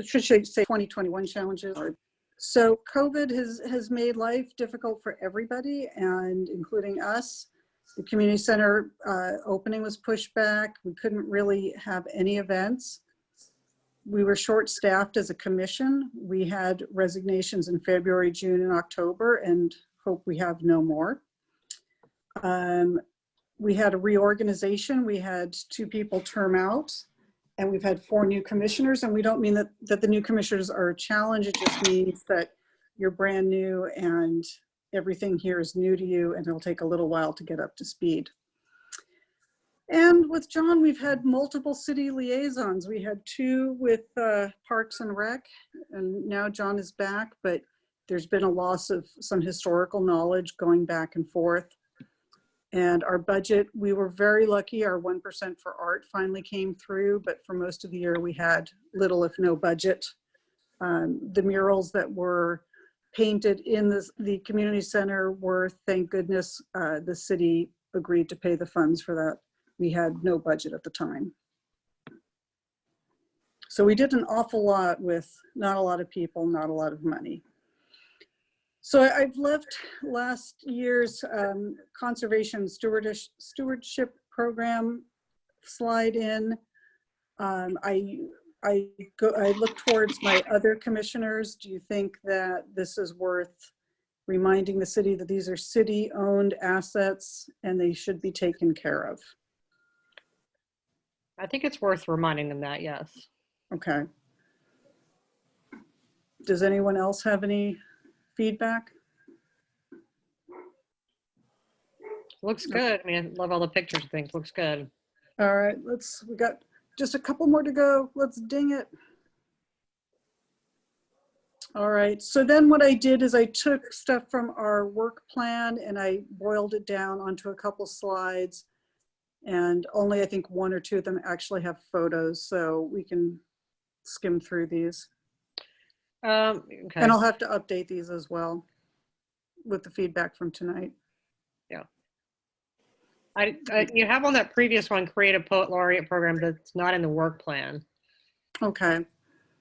should say 2021 challenges. So COVID has made life difficult for everybody, and including us. The community center opening was pushed back. We couldn't really have any events. We were short-staffed as a commission. We had resignations in February, June, and October, and hope we have no more. We had a reorganization. We had 2 people term out, and we've had 4 new commissioners. And we don't mean that the new commissioners are a challenge. It just means that you're brand new and everything here is new to you, and it'll take a little while to get up to speed. And with John, we've had multiple city liaisons. We had 2 with Parks and Rec, and now John is back, but there's been a loss of some historical knowledge going back and forth. And our budget, we were very lucky. Our 1% for art finally came through, but for most of the year we had little if no budget. The murals that were painted in the community center were, thank goodness, the city agreed to pay the funds for that. We had no budget at the time. So we did an awful lot with not a lot of people, not a lot of money. So I've left last year's Conservation Stewardship program slide in. I look towards my other commissioners. Do you think that this is worth reminding the city that these are city-owned assets and they should be taken care of? I think it's worth reminding them that, yes. Okay. Does anyone else have any feedback? Looks good. I mean, I love all the pictures and things. Looks good. All right, we got just a couple more to go. Let's ding it. All right, so then what I did is I took stuff from our work plan and I boiled it down onto a couple slides. And only I think 1 or 2 of them actually have photos, so we can skim through these. Okay. And I'll have to update these as well with the feedback from tonight. Yeah. You have on that previous one, create a poet laureate program that's not in the work plan. Okay.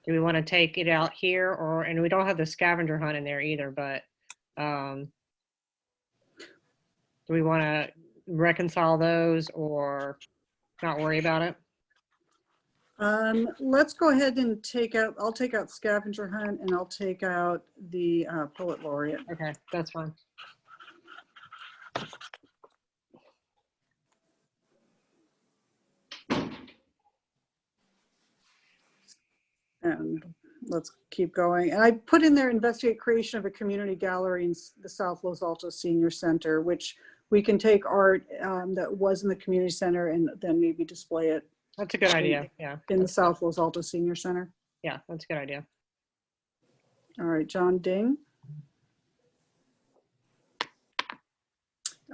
Do we want to take it out here, and we don't have the scavenger hunt in there either, but do we want to reconcile those or not worry about it? Let's go ahead and I'll take out scavenger hunt and I'll take out the poet laureate. Okay, that's fine. And let's keep going. And I put in there, investigate creation of a community gallery in the South Los Altos Senior Center, which we can take art that was in the community center and then maybe display it. That's a good idea. Yeah. In the South Los Altos Senior Center. Yeah, that's a good idea. All right, John Ding.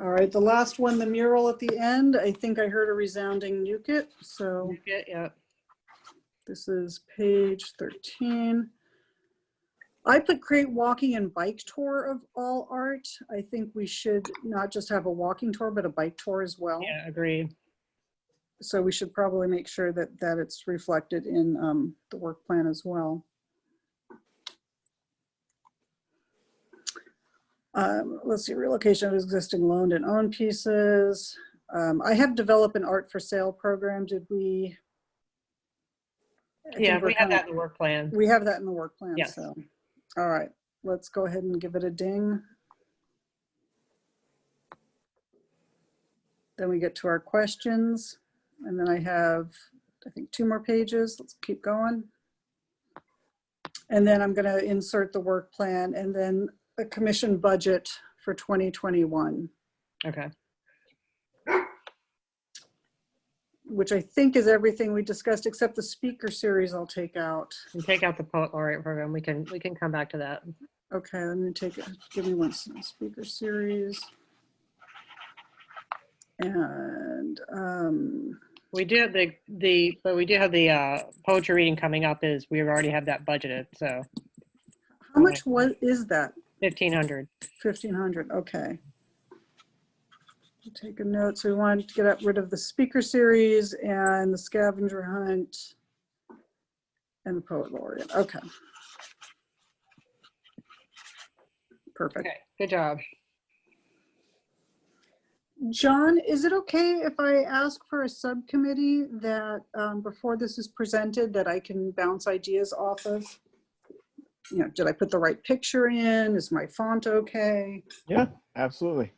All right, the last one, the mural at the end. I think I heard a resounding nuke it. So yeah. This is page 13. I put create walking and bike tour of all art. I think we should not just have a walking tour, but a bike tour as well. Yeah, agreed. So we should probably make sure that it's reflected in the work plan as well. Let's see, relocation of existing loaned and owned pieces. I have developed an art for sale program. Did we? Yeah, we have that in the work plan. We have that in the work plan. Yes. So, all right, let's go ahead and give it a ding. Then we get to our questions. And then I have, I think, 2 more pages. Let's keep going. And then I'm going to insert the work plan and then a commission budget for 2021. Okay. Which I think is everything we discussed except the speaker series I'll take out. And take out the poet laureate program. We can come back to that. Okay, let me take it. Give me one second. Speaker series. And we do have but we do have the poetry reading coming up. We already have that budgeted. So how much is that? 1,500. 1,500. Okay. Take a note. So we wanted to get rid of the speaker series and the scavenger hunt and the poet laureate. Okay. Perfect. Okay. Good job. John, is it okay if I ask for a subcommittee that before this is presented that I can bounce ideas off of? You know, did I put the right picture in? Is my font okay? Yeah, absolutely.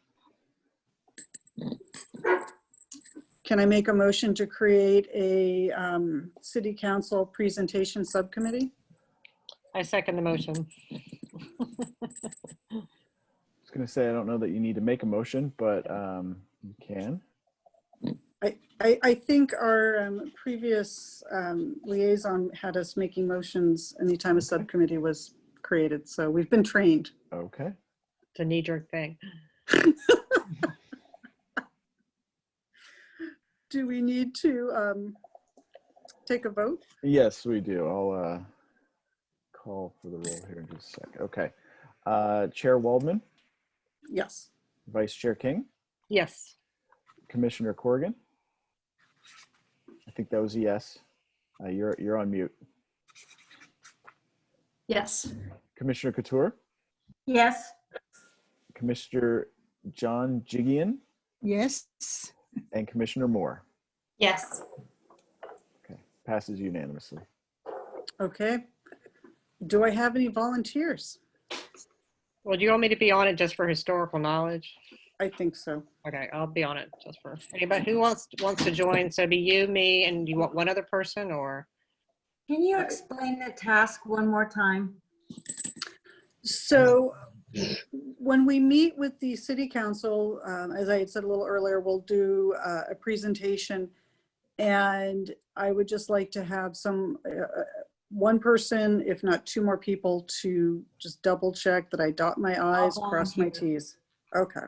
Can I make a motion to create a city council presentation subcommittee? I second the motion. I was going to say, I don't know that you need to make a motion, but you can. I think our previous liaison had us making motions anytime a subcommittee was created, so we've been trained. Okay. It's a knee-jerk thing. Do we need to take a vote? Yes, we do. I'll call for the roll here in just a sec. Okay. Chair Waldman, Yes. Vice Chair King, Yes. Commissioner Corrigan. I think that was a yes. You're on mute. Yes. Commissioner Couture, Yes. Commissioner John Jigian, Yes. and Commissioner Moore. Yes. Okay, passes unanimously. Okay. Do I have any volunteers? Well, do you want me to be on it just for historical knowledge? I think so. Okay, I'll be on it just for anybody who wants to join. So be you, me, and you want one other person, or? Can you explain the task one more time? So when we meet with the city council, as I had said a little earlier, we'll do a presentation, and I would just like to have one person, if not two more people, to just double check that I dot my I's, cross my T's. Okay.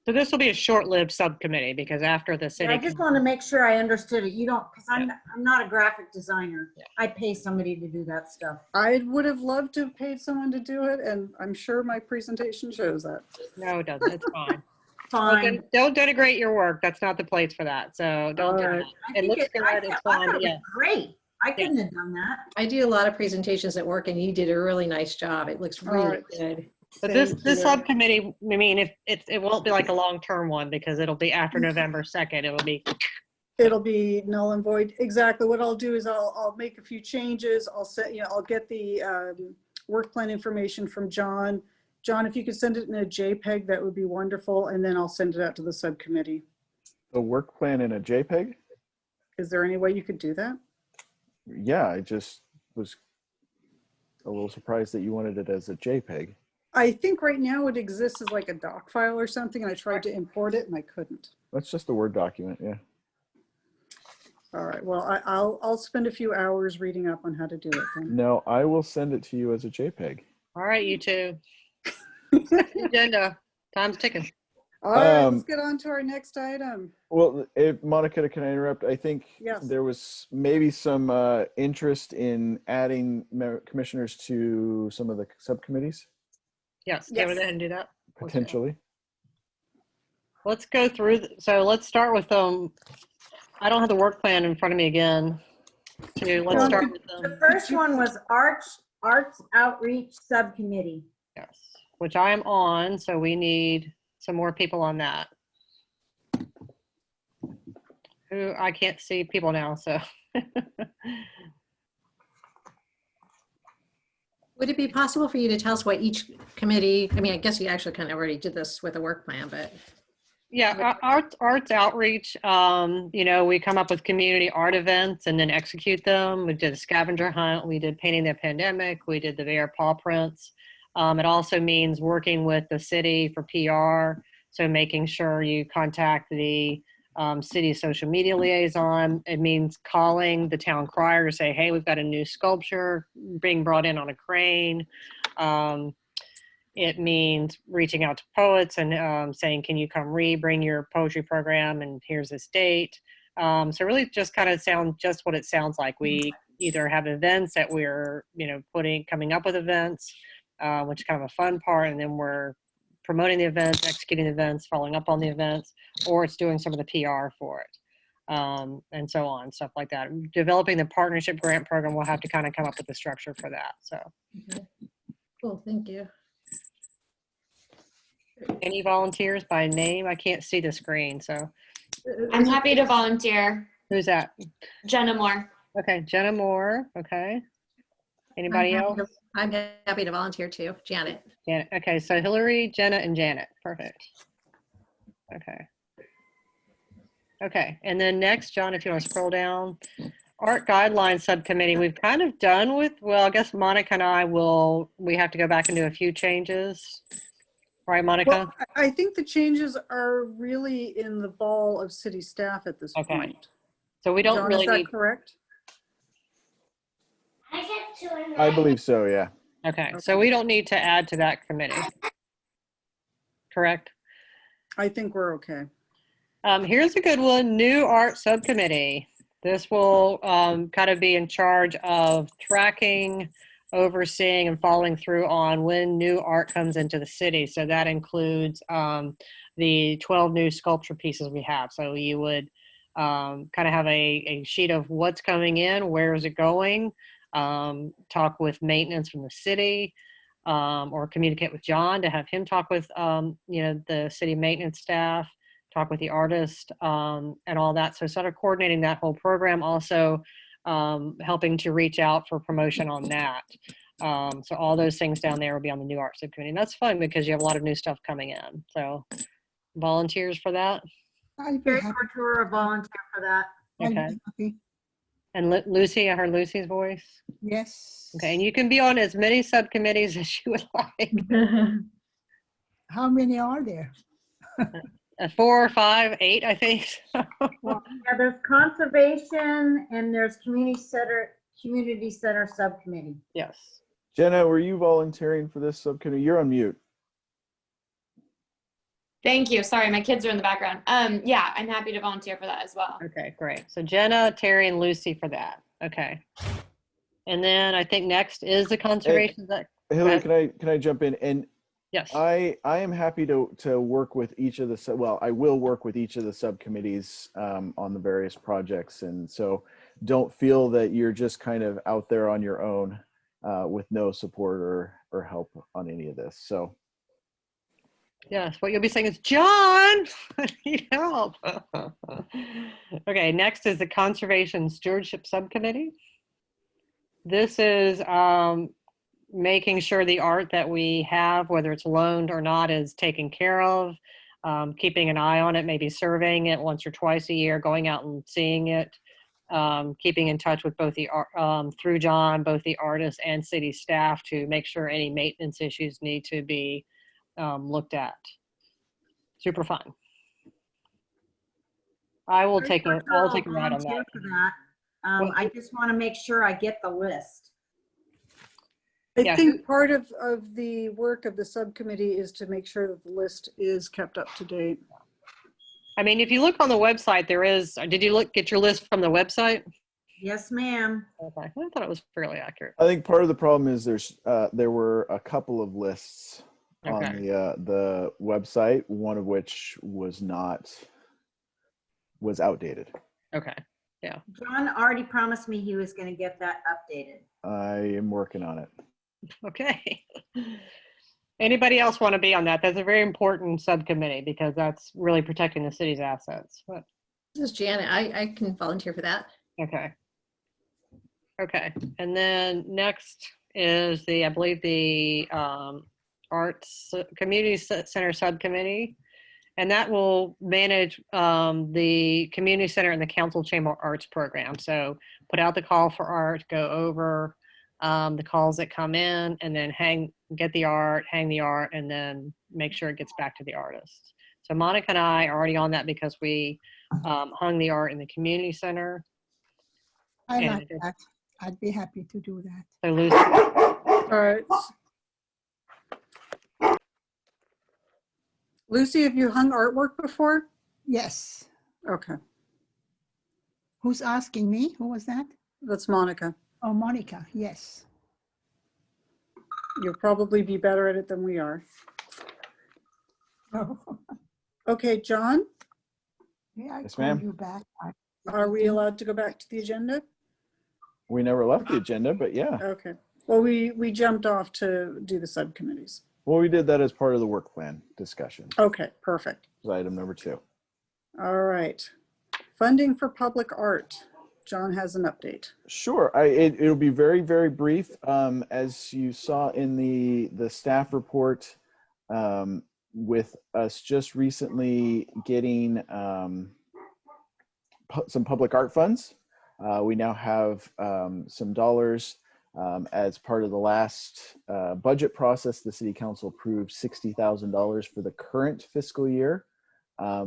So this will be a short-lived subcommittee because after the city. Yeah, I just want to make sure I understood it. You don't, because I'm not a graphic designer. Yeah. I pay somebody to do that stuff. I would have loved to have paid someone to do it, and I'm sure my presentation shows that. No, it doesn't. It's fine. Fine. Don't denigrate your work. That's not the place for that. So don't do that. It looks good. It's fine. But yeah. Great. I couldn't have done that. I do a lot of presentations at work, and you did a really nice job. It looks really good. But this subcommittee, I mean, if it won't be like a long-term one because it'll be after November 2nd. It'll be null and void. Exactly. What I'll do is I'll make a few changes. I'll get the work plan information from John. John, if you could send it in a JPEG, that would be wonderful. And then I'll send it out to the subcommittee. A work plan in a JPEG? Is there any way you could do that? Yeah, I just was a little surprised that you wanted it as a JPEG. I think right now it exists as like a doc file or something, and I tried to import it and I couldn't. That's just a Word document, yeah. All right, well, I'll spend a few hours reading up on how to do it then. No, I will send it to you as a JPEG. All right, you two. Agenda. Time's ticking. All right, let's get on to our next item. Well, Monica, can I interrupt? I think there was maybe some interest in adding commissioners to some of the subcommittees. Yes, go ahead and do that. Potentially. Let's go through. So let's start with I don't have the work plan in front of me again. Let's start with the first one was Arts Outreach Subcommittee. Yes, which I am on. So we need some more people on that. Who I can't see people now, so. Would it be possible for you to tell us what each committee, I mean, I guess you actually kind of already did this with a work plan, but. Yeah, arts outreach, we come up with community art events and then execute them. We did a scavenger hunt. We did Painting the Pandemic. We did the VR paw prints. It also means working with the city for PR. So making sure you contact the city social media liaison. It means calling the town crier to say, hey, we've got a new sculpture being brought in on a crane. It means reaching out to poets and saying, can you come bring your poetry program, and here's this date. So really just kind of sound just what it sounds like. We either have events that we're, coming up with events, which is kind of a fun part, and then we're promoting the events, executing the events, following up on the events, or it's doing some of the PR for it, and so on, stuff like that. Developing the partnership grant program, we'll have to kind of come up with the structure for that. So, okay. Cool, thank you. Any volunteers by name? I can't see the screen, so I'm happy to volunteer. who's that? Jenna Moore. Okay, Jenna Moore. Okay. Anybody else? I'm happy to volunteer too. Janet. Janet. Okay, so Hillary, Jenna, and Janet. Perfect. Okay. Okay, and then next, John, if you want to scroll down, Art Guidelines Subcommittee, we've kind of done with, well, I guess Monica and I we have to go back and do a few changes. Right, Monica? Well, I think the changes are really in the ball of city staff at this Okay. point. So we don't John, really is that need, correct? I believe so, yeah. okay, so we don't need to add to that committee. Correct? I think we're okay. Here's a good one, new art subcommittee. This will kind of be in charge of tracking, overseeing, and following through on when new art comes into the city. So that includes the 12 new sculpture pieces we have. So you would kind of have a sheet of what's coming in, where is it going, talk with maintenance from the city, or communicate with John to have him talk with the city maintenance staff, talk with the artist, and all that. So sort of coordinating that whole program, also helping to reach out for promotion on that. So all those things down there will be on the new art subcommittee. And that's fun because you have a lot of new stuff coming in. So volunteers for that? I'd be Terry happy. Couture, a volunteer for that. I'd Okay. be happy. And Lucy, I heard Lucy's voice. Yes. Okay, and you can be on as many subcommittees as you would like. How many are there? 4 or 5, 8, I think. Well, yeah, there's conservation and there's community center subcommittee. Yes. Jenna, were you volunteering for this subcommittee? You're on mute. Thank you. Sorry, my kids are in the background. Yeah, I'm happy to volunteer for that as well. Okay, great. So Jenna, Terry, and Lucy for that. Okay. And then I think next is the conservation. Hillary, can I jump in? And Yes. I am happy to work with each of the, I will work with each of the subcommittees on the various projects. And so don't feel that you're just kind of out there on your own with no support or help on any of this. So. Yes, what you'll be saying is, John, I need help. Okay, next is the Conservation Stewardship Subcommittee. This is making sure the art that we have, whether it's loaned or not, is taken care of, keeping an eye on it, maybe surveying it once or twice a year, going out and seeing it, keeping in touch with both through John, both the artists and city staff to make sure any maintenance issues need to be looked at. Super fun. I'll take a ride on that. For that. I just want to make sure I get the list. I think part of the work of the subcommittee is to make sure that the list is kept up to date. I mean, if you look on the website, there is, did you get your list from the website? Yes, ma'am. Okay, I thought it was fairly accurate. I think part of the problem is there were a couple of lists on the website, one of which was outdated. Okay, yeah. John already promised me he was going to get that updated. I am working on it. Okay. Anybody else want to be on that? That's a very important subcommittee because that's really protecting the city's assets. But, This is Janet. I can volunteer for that. okay. Okay, and then next is I believe the Arts Community Center Subcommittee, and that will manage the community center and the council chamber arts program. So put out the call for art, go over the calls that come in, and then get the art, hang the art, and then make sure it gets back to the artist. So Monica and I are already on that because we hung the art in the community center. I like that. I'd be happy to do that. So Lucy. All right. Lucy, have you hung artwork before? Yes. Okay. Who's asking me? Who was that? That's Monica. Oh, Monica. Yes. You'll probably be better at it than we are. Oh. Okay, John, Yeah, I Yes, called ma'am. you back. are we allowed to go back to the agenda? We never left the agenda, but yeah. Okay. Well, we jumped off to do the subcommittees. Well, we did that as part of the work plan discussion. Okay, perfect. It was item number 2. All right. Funding for public art. John has an update. Sure. It'll be very, very brief. As you saw in the staff report, with us just recently getting some public art funds, we now have some dollars. As part of the last budget process, the City Council approved $60,000 for the current fiscal year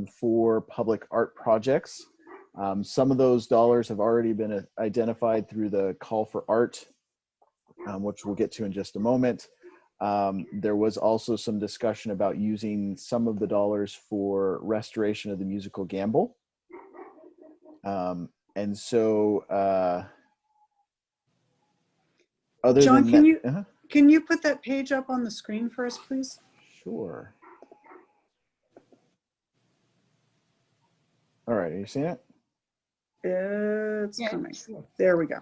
for public art projects. Some of those dollars have already been identified through the call for art, which we'll get to in just a moment. There was also some discussion about using some of the dollars for restoration of the musical Gamble. And so, other John, than can that, you can you put that page up on the screen for us, please? Sure. All right, are you seeing it? It's Yeah, coming. sure. There we go.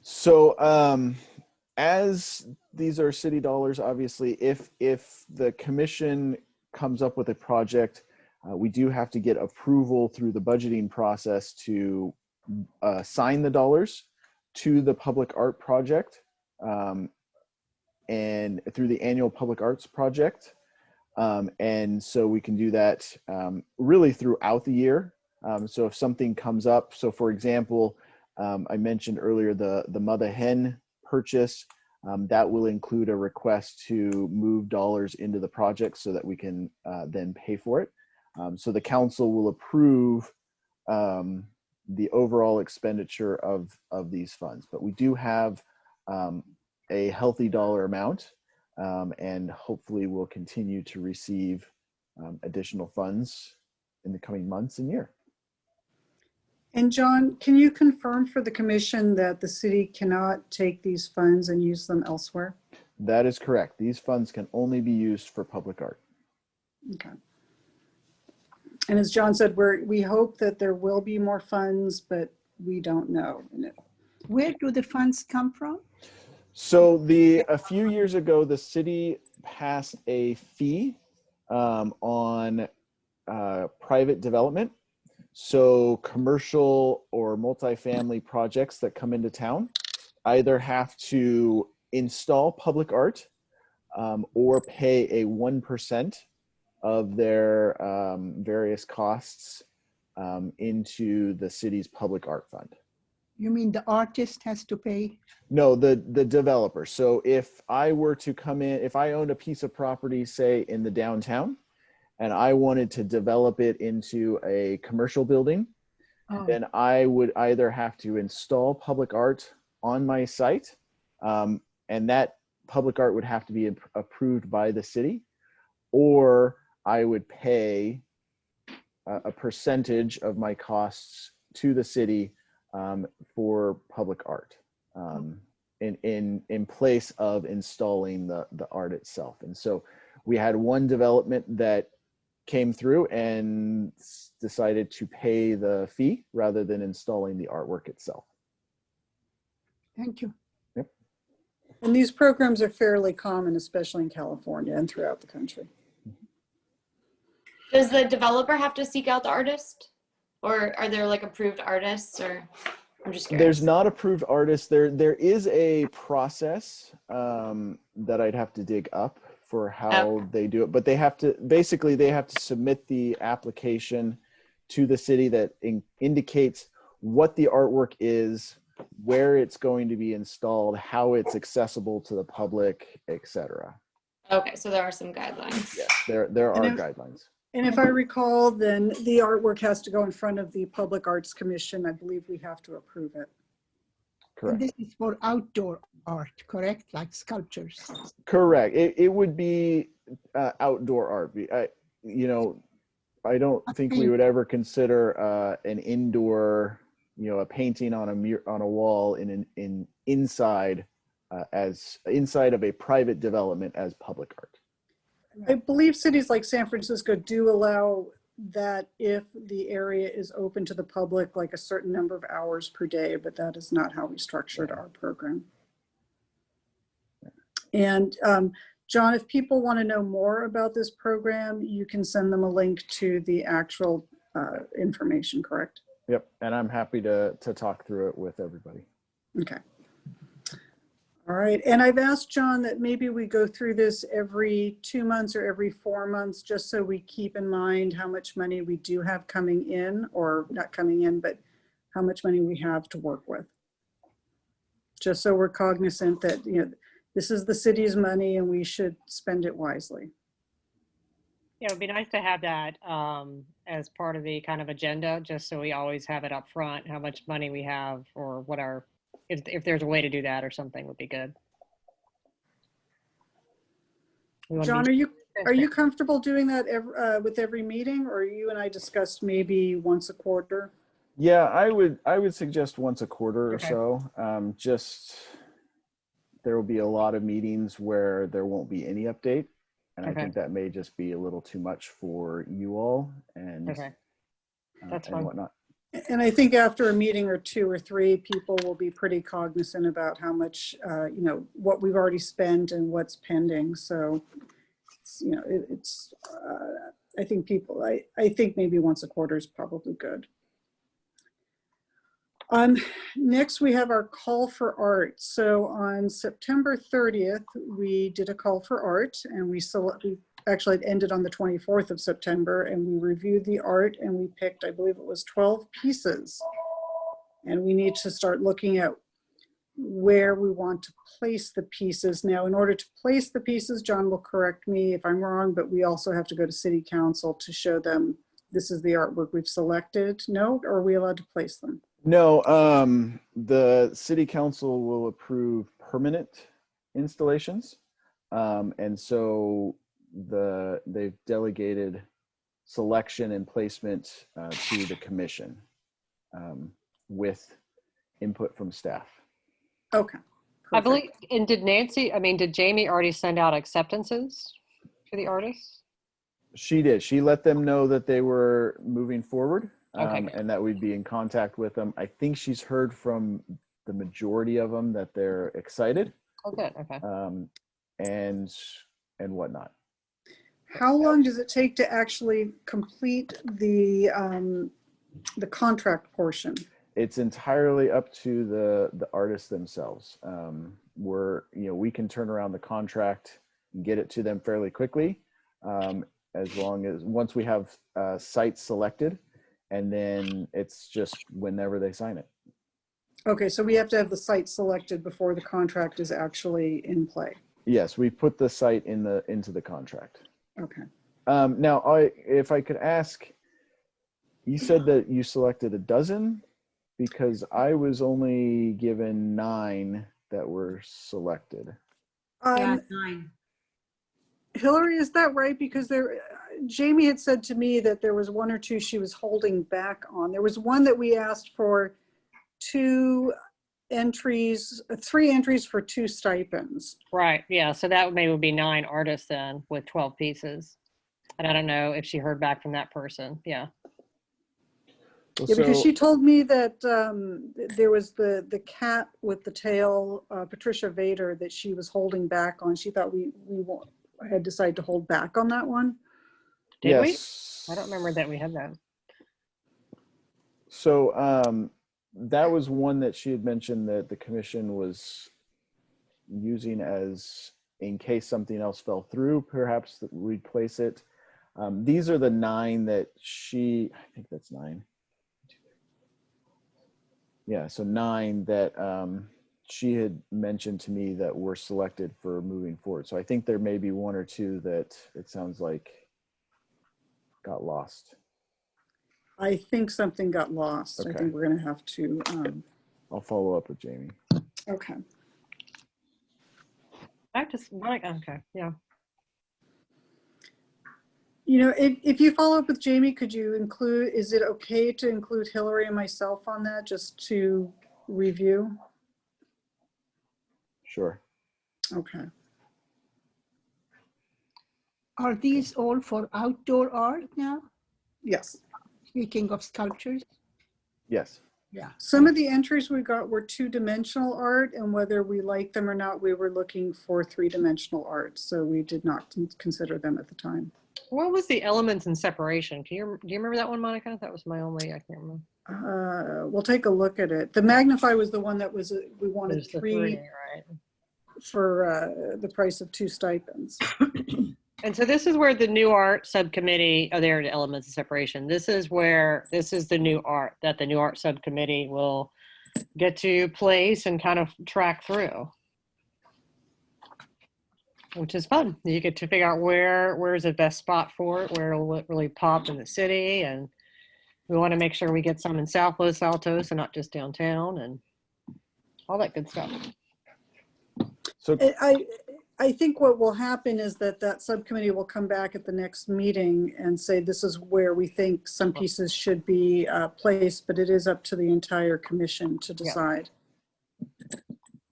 So, as these are city dollars, obviously, if the commission comes up with a project, we do have to get approval through the budgeting process to assign the dollars to the public art project, and through the annual public arts project. And so we can do that really throughout the year. So if something comes up, so for example, I mentioned earlier the mother hen purchase, that will include a request to move dollars into the project so that we can then pay for it. So the council will approve the overall expenditure of these funds, but we do have a healthy dollar amount, and hopefully we'll continue to receive additional funds in the coming months and year. And John, can you confirm for the commission that the city cannot take these funds and use them elsewhere? That is correct. These funds can only be used for public art. Okay. And as John said, we hope that there will be more funds, but we don't know. Where do the funds come from? So a few years ago, the city passed a fee on private development. So commercial or multifamily projects that come into town either have to install public art or pay a 1% of their various costs into the city's public art fund. You mean the artist has to pay? No, the developer. So if I were to come in, if I owned a piece of property, say in the downtown, and I wanted to develop it into a commercial building, then I would either have to install public art on my site, and that public art would have to be approved by the city, or I would pay a percentage of my costs to the city for public art in place of installing the art itself. And so we had one development that came through and decided to pay the fee rather than installing the artwork itself. Thank you. Yep. And these programs are fairly common, especially in California and throughout the country. Does the developer have to seek out the artist, or are there like approved artists? Or I'm just curious. There's not approved artists. There is a process that I'd have to dig up for how they do it, but they have to submit the application to the city that indicates what the artwork is, where it's going to be installed, how it's accessible to the public, etc. Okay, so there are some guidelines. Yes, there are guidelines. And if I recall, then the artwork has to go in front of the Public Arts Commission. I believe we have to approve it. Correct. And this is for outdoor art, correct? Like sculptures. Correct. It would be outdoor art. I don't think we would ever consider an indoor, a painting on a wall inside of a private development as public art. I believe cities like San Francisco do allow that if the area is open to the public, like a certain number of hours per day, but that is not how we structured our program. And John, if people want to know more about this program, you can send them a link to the actual information, correct? Yep, and I'm happy to talk through it with everybody. Okay. All right, and I've asked John that maybe we go through this every 2 months or every 4 months, just so we keep in mind how much money we do have coming in, or not coming in, but how much money we have to work with. Just so we're cognizant that, you know, this is the city's money and we should spend it wisely. Yeah, it would be nice to have that as part of the kind of agenda, just so we always have it up front, how much money we have or what our, if there's a way to do that or something would be good. John, are you comfortable doing that with every meeting, or you and I discussed maybe once a quarter? Yeah, I would suggest once a quarter or so. Just there will be a lot of meetings where there won't be any update. And I think that may just be a little too much for you all and, That's and fine. whatnot. And I think after a meeting or 2 or 3, people will be pretty cognizant about how much, you know, what we've already spent and what's pending. So, you know, I think I think maybe once a quarter is probably good. Next, we have our call for art. So on September 30th, we did a call for art, and we actually it ended on the 24th of September, and we reviewed the art and we picked, I believe it was 12 pieces. And we need to start looking at where we want to place the pieces. Now, in order to place the pieces, John will correct me if I'm wrong, but we also have to go to City Council to show them this is the artwork we've selected. No, or are we allowed to place them? No, the City Council will approve permanent installations. And so they've delegated selection and placement to the commission with input from staff. Okay. Perfect. I believe, and did Jamie already send out acceptances to the artists? She did. She let them know that they were moving forward. Okay. And that we'd be in contact with them. I think she's heard from the majority of them that they're excited. Oh, good. Okay. And whatnot. How long does it take to actually complete the contract portion? It's entirely up to the artists themselves. We can turn around the contract and get it to them fairly quickly, as long as once we have sites selected. And then it's just whenever they sign it. Okay, so we have to have the site selected before the contract is actually in play. Yes, we put the site into the contract. Okay. Now, if I could ask, you said that you selected a dozen, because I was only given 9 that were selected. Yeah, 9. Hillary, is that right? Because Jamie had said to me that there was 1 or 2 she was holding back on. There was one that we asked for 3 entries for 2 stipends. Right. Yeah. So that maybe would be 9 artists then with 12 pieces. And I don't know if she heard back from that person. Yeah. Yeah, because she told me that there was the cat with the tail, Patricia Vader, that she was holding back on. She thought we had decided to hold back on that one. Did we? I don't remember that we had that. So that was one that she had mentioned that the commission was using as in case something else fell through, perhaps that we'd place it. These are the 9 that I think that's 9. Yeah, so 9 that she had mentioned to me that were selected for moving forward. So I think there may be 1 or 2 that it sounds like got lost. I think something got lost. Okay. I think we're going to have to. I'll follow up with Jamie. Okay. Okay. Yeah. You know, if you follow up with Jamie, could you is it okay to include Hillary and myself on that just to review? Sure. Okay. Are these all for outdoor art now? Yes. Speaking of sculptures? Yes. Yeah. Some of the entries we got were two-dimensional art, and whether we liked them or not, we were looking for three-dimensional art. So we did not consider them at the time. What was the elements and separation? Do you remember that one, Monica? That was my only, I can't remember. We'll take a look at it. The Magnify was the one that was, we wanted There's the three right? for the price of 2 stipends. And so this is where the new art subcommittee, oh, there are the elements of separation. This is the new art that the new art subcommittee will get to place and kind of track through, which is fun. You get to figure out where's the best spot for it, where it'll really pop in the city. And we want to make sure we get some in South Los Altos and not just downtown and all that good stuff. So I think what will happen is that subcommittee will come back at the next meeting and say, this is where we think some pieces should be placed, but it is up to the entire commission to decide. Yeah.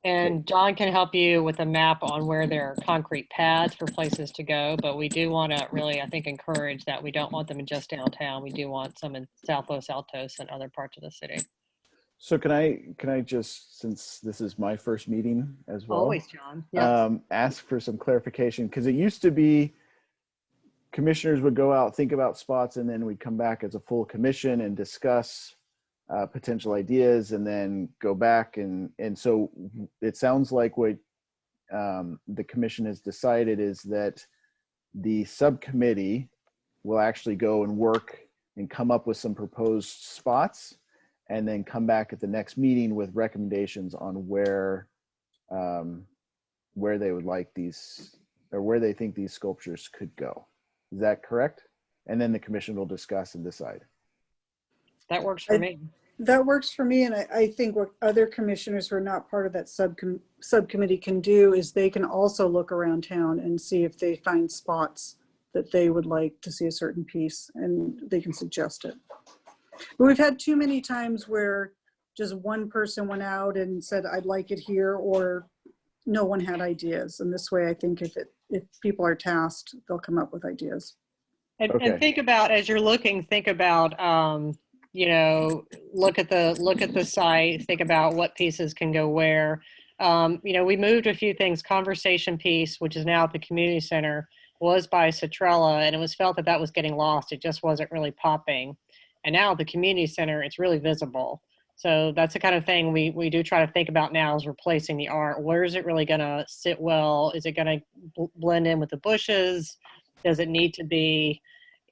And John can help you with a map on where there are concrete paths for places to go, but we do want to really, I think, encourage that we don't want them in just downtown. We do want some in South Los Altos and other parts of the city. So can I just, since this is my first meeting as well, always, John, yes. Ask for some clarification, because it used to be commissioners would go out, think about spots, and then we'd come back as a full commission and discuss potential ideas, and then go back and so it sounds like what the commission has decided is that the subcommittee will actually go and work and come up with some proposed spots, and then come back at the next meeting with recommendations on where they would like these, or where they think these sculptures could go. Is that correct? And then the commission will discuss and decide. That works for me. That works for me. And I think what other commissioners who are not part of that subcommittee can do is they can also look around town and see if they find spots that they would like to see a certain piece, and they can suggest it. But we've had too many times where just one person went out and said, I'd like it here, or no one had ideas. And this way, I think if people are tasked, they'll come up with ideas. And think about, as you're looking, think about, you know, look at the site, think about what pieces can go where. You know, we moved a few things. Conversation piece, which is now at the community center, was by Citrella, and it was felt that was getting lost. It just wasn't really popping. And now at the community center, it's really visible. So that's the kind of thing we do try to think about now, is replacing the art. Where is it really going to sit well? Is it going to blend in with the bushes? Does it need to be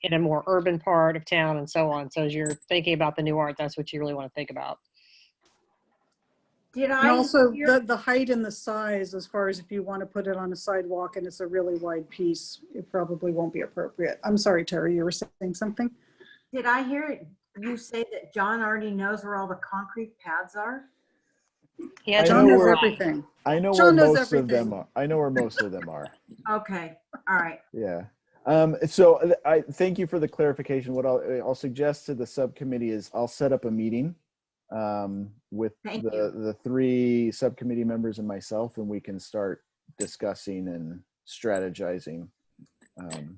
in a more urban part of town, and so on? So as you're thinking about the new art, that's what you really want to think about. And also the height and the size, as far as if you want to put it on a sidewalk and it's a really wide piece, it probably won't be appropriate. I'm sorry, Terry, you were saying something? Did I hear you say that John already knows where all the concrete paths are? Yeah, John knows everything. I know John where knows most of them everything. are. I know where most of them are. Okay, all right. Yeah. So I thank you for the clarification. What I'll suggest to the subcommittee is I'll set up a meeting with the 3 subcommittee members and myself, and we can start discussing and strategizing.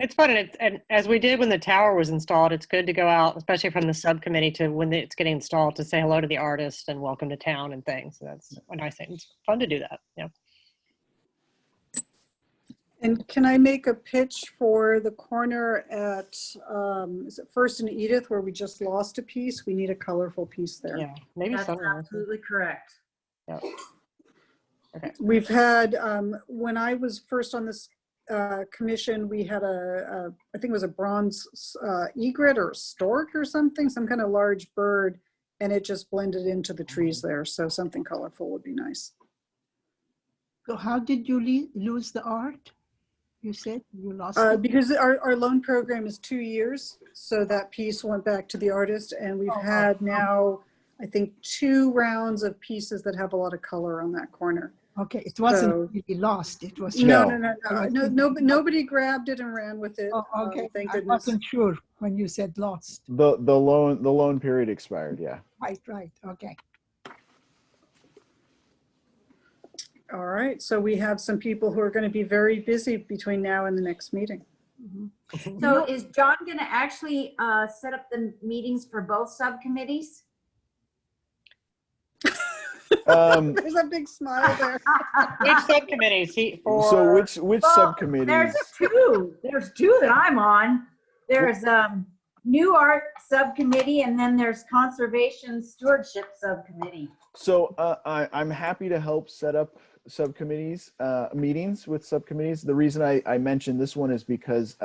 It's fun, and as we did when the tower was installed, it's good to go out, especially from the subcommittee, to when it's getting installed, to say hello to the artist and welcome to town and things. So that's a nice thing. It's fun to do that. Yeah. And can I make a pitch for the corner at, is it First and Edith, where we just lost a piece? We need a colorful piece there. Yeah, maybe That's absolutely correct. Yeah. Okay. We've had, when I was first on this commission, we had I think it was a bronze egret or a stork or something, some kind of large bird, and it just blended into the trees there. So something colorful would be nice. So how did you lose the art? You said you lost it? Because our loan program is 2 years. So that piece went back to the artist, and we've had now, I think, 2 rounds of pieces that have a lot of color on that corner. Okay, it wasn't really lost. It was nobody grabbed it and ran with it. Oh, okay, thank I goodness. wasn't sure when you said lost. The loan period expired. Yeah. Right. Okay. All right, so we have some people who are going to be very busy between now and the next meeting. Mm-hmm. So is John going to actually set up the meetings for both subcommittees? There's a big smile there. Which subcommittees? So which Well, subcommittees? There's two that I'm on. There's New Art Subcommittee, and then there's Conservation Stewardship Subcommittee. So I'm happy to help set up subcommittees, meetings with subcommittees. The reason I mentioned this one is because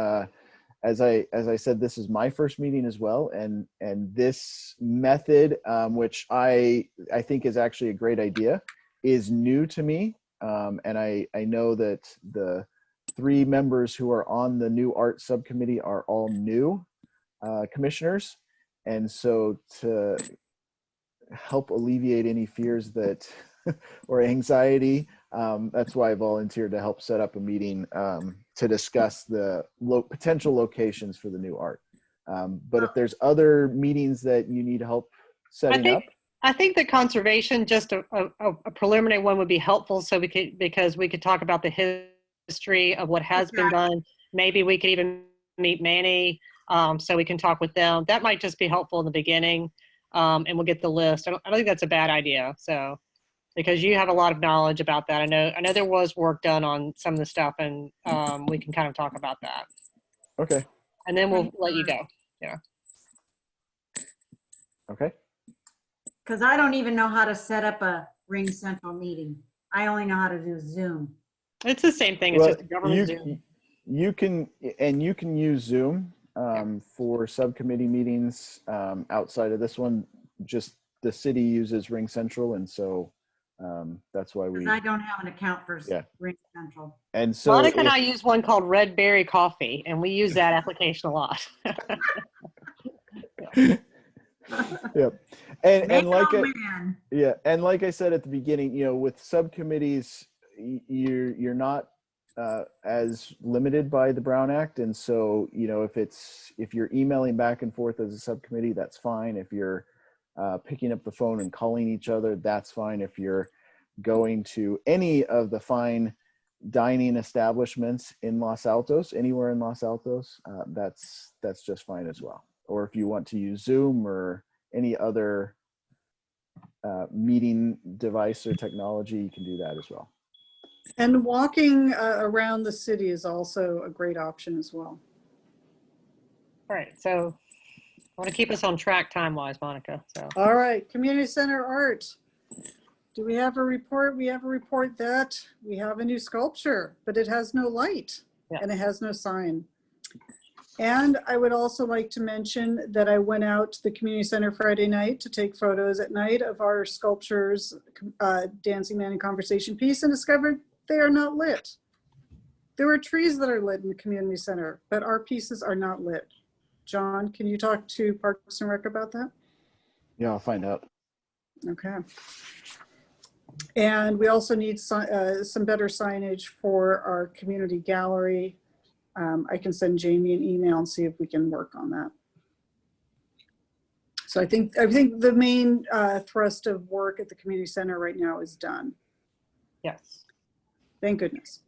as I said, this is my first meeting as well, and this method, which I think is actually a great idea, is new to me, and I know that the 3 members who are on the New Art Subcommittee are all new commissioners, and so to help alleviate any fears that or anxiety, that's why I volunteered to help set up a meeting to discuss the potential locations for the new art. But if there's other meetings that you need help setting up. I think the conservation, just a preliminary one would be helpful, so because we could talk about the history of what has been done. Maybe we could even meet Manny, so we can talk with them. That might just be helpful in the beginning, and we'll get the list. I don't think that's a bad idea. So, because you have a lot of knowledge about that. I know there was work done on some of the stuff, and we can kind of talk about that. Okay. And then we'll let you go. Yeah. Okay. Because I don't even know how to set up a Ring Central meeting. I only know how to do Zoom. It's the same thing. It's just a government Zoom. You can use Zoom for subcommittee meetings outside of this one. Just the city uses Ring Central, and so that's why we. I don't have an account for Ring Central. And so Monica and I use one called Red Berry Coffee, and we use that application a lot. Yep. And like I said at the beginning, with subcommittees, you're not as limited by the Brown Act, and so if you're emailing back and forth as a subcommittee, that's fine. If you're picking up the phone and calling each other, that's fine. If you're going to any of the fine dining establishments in Los Altos, anywhere in Los Altos, that's just fine as well. Or if you want to use Zoom or any other meeting device or technology, you can do that as well. And walking around the city is also a great option as well. All right, so I want to keep us on track time-wise, Monica. So. All right, community center art. Do we have a report? We have a report that we have a new sculpture, but it has no light and it has no sign. And I would also like to mention that I went out to the community center Friday night to take photos at night of our sculptures, Dancing Man and Conversation Piece, and discovered they are not lit. There are trees that are lit in the community center, but our pieces are not lit. John, can you talk to Parks and Rec about that? Yeah, I'll find out. Okay. And we also need some better signage for our community gallery. I can send Jamie an email and see if we can work on that. So I think the main thrust of work at the community center right now is done. Yes. Thank goodness.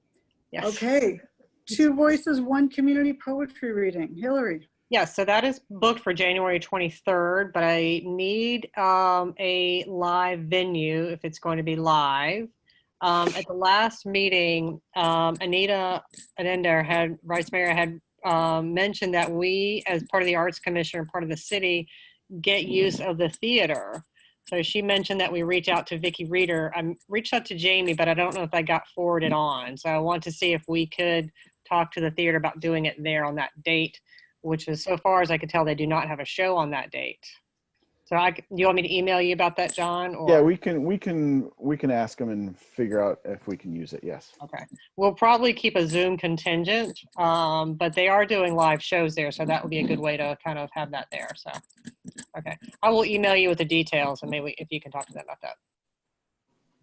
Yes. Okay. 2 Voices, 1 community poetry reading. Hillary. Yes, so that is booked for January 23rd, but I need a live venue if it's going to be live. At the last meeting, Anita Anender, Vice Mayor, had mentioned that we, as part of the Arts Commission or part of the city, get use of the theater. So she mentioned that we reach out to Vicki Reeder. I reached out to Jamie, but I don't know if I got forwarded on. So I want to see if we could talk to the theater about doing it there on that date, which is, so far as I could tell, they do not have a show on that date. So do you want me to email you about that, John? Or? Yeah, we can ask them and figure out if we can use it. Yes. Okay. We'll probably keep a Zoom contingent, but they are doing live shows there, so that would be a good way to kind of have that there. So, okay, I will email you with the details, and maybe if you can talk to them about that.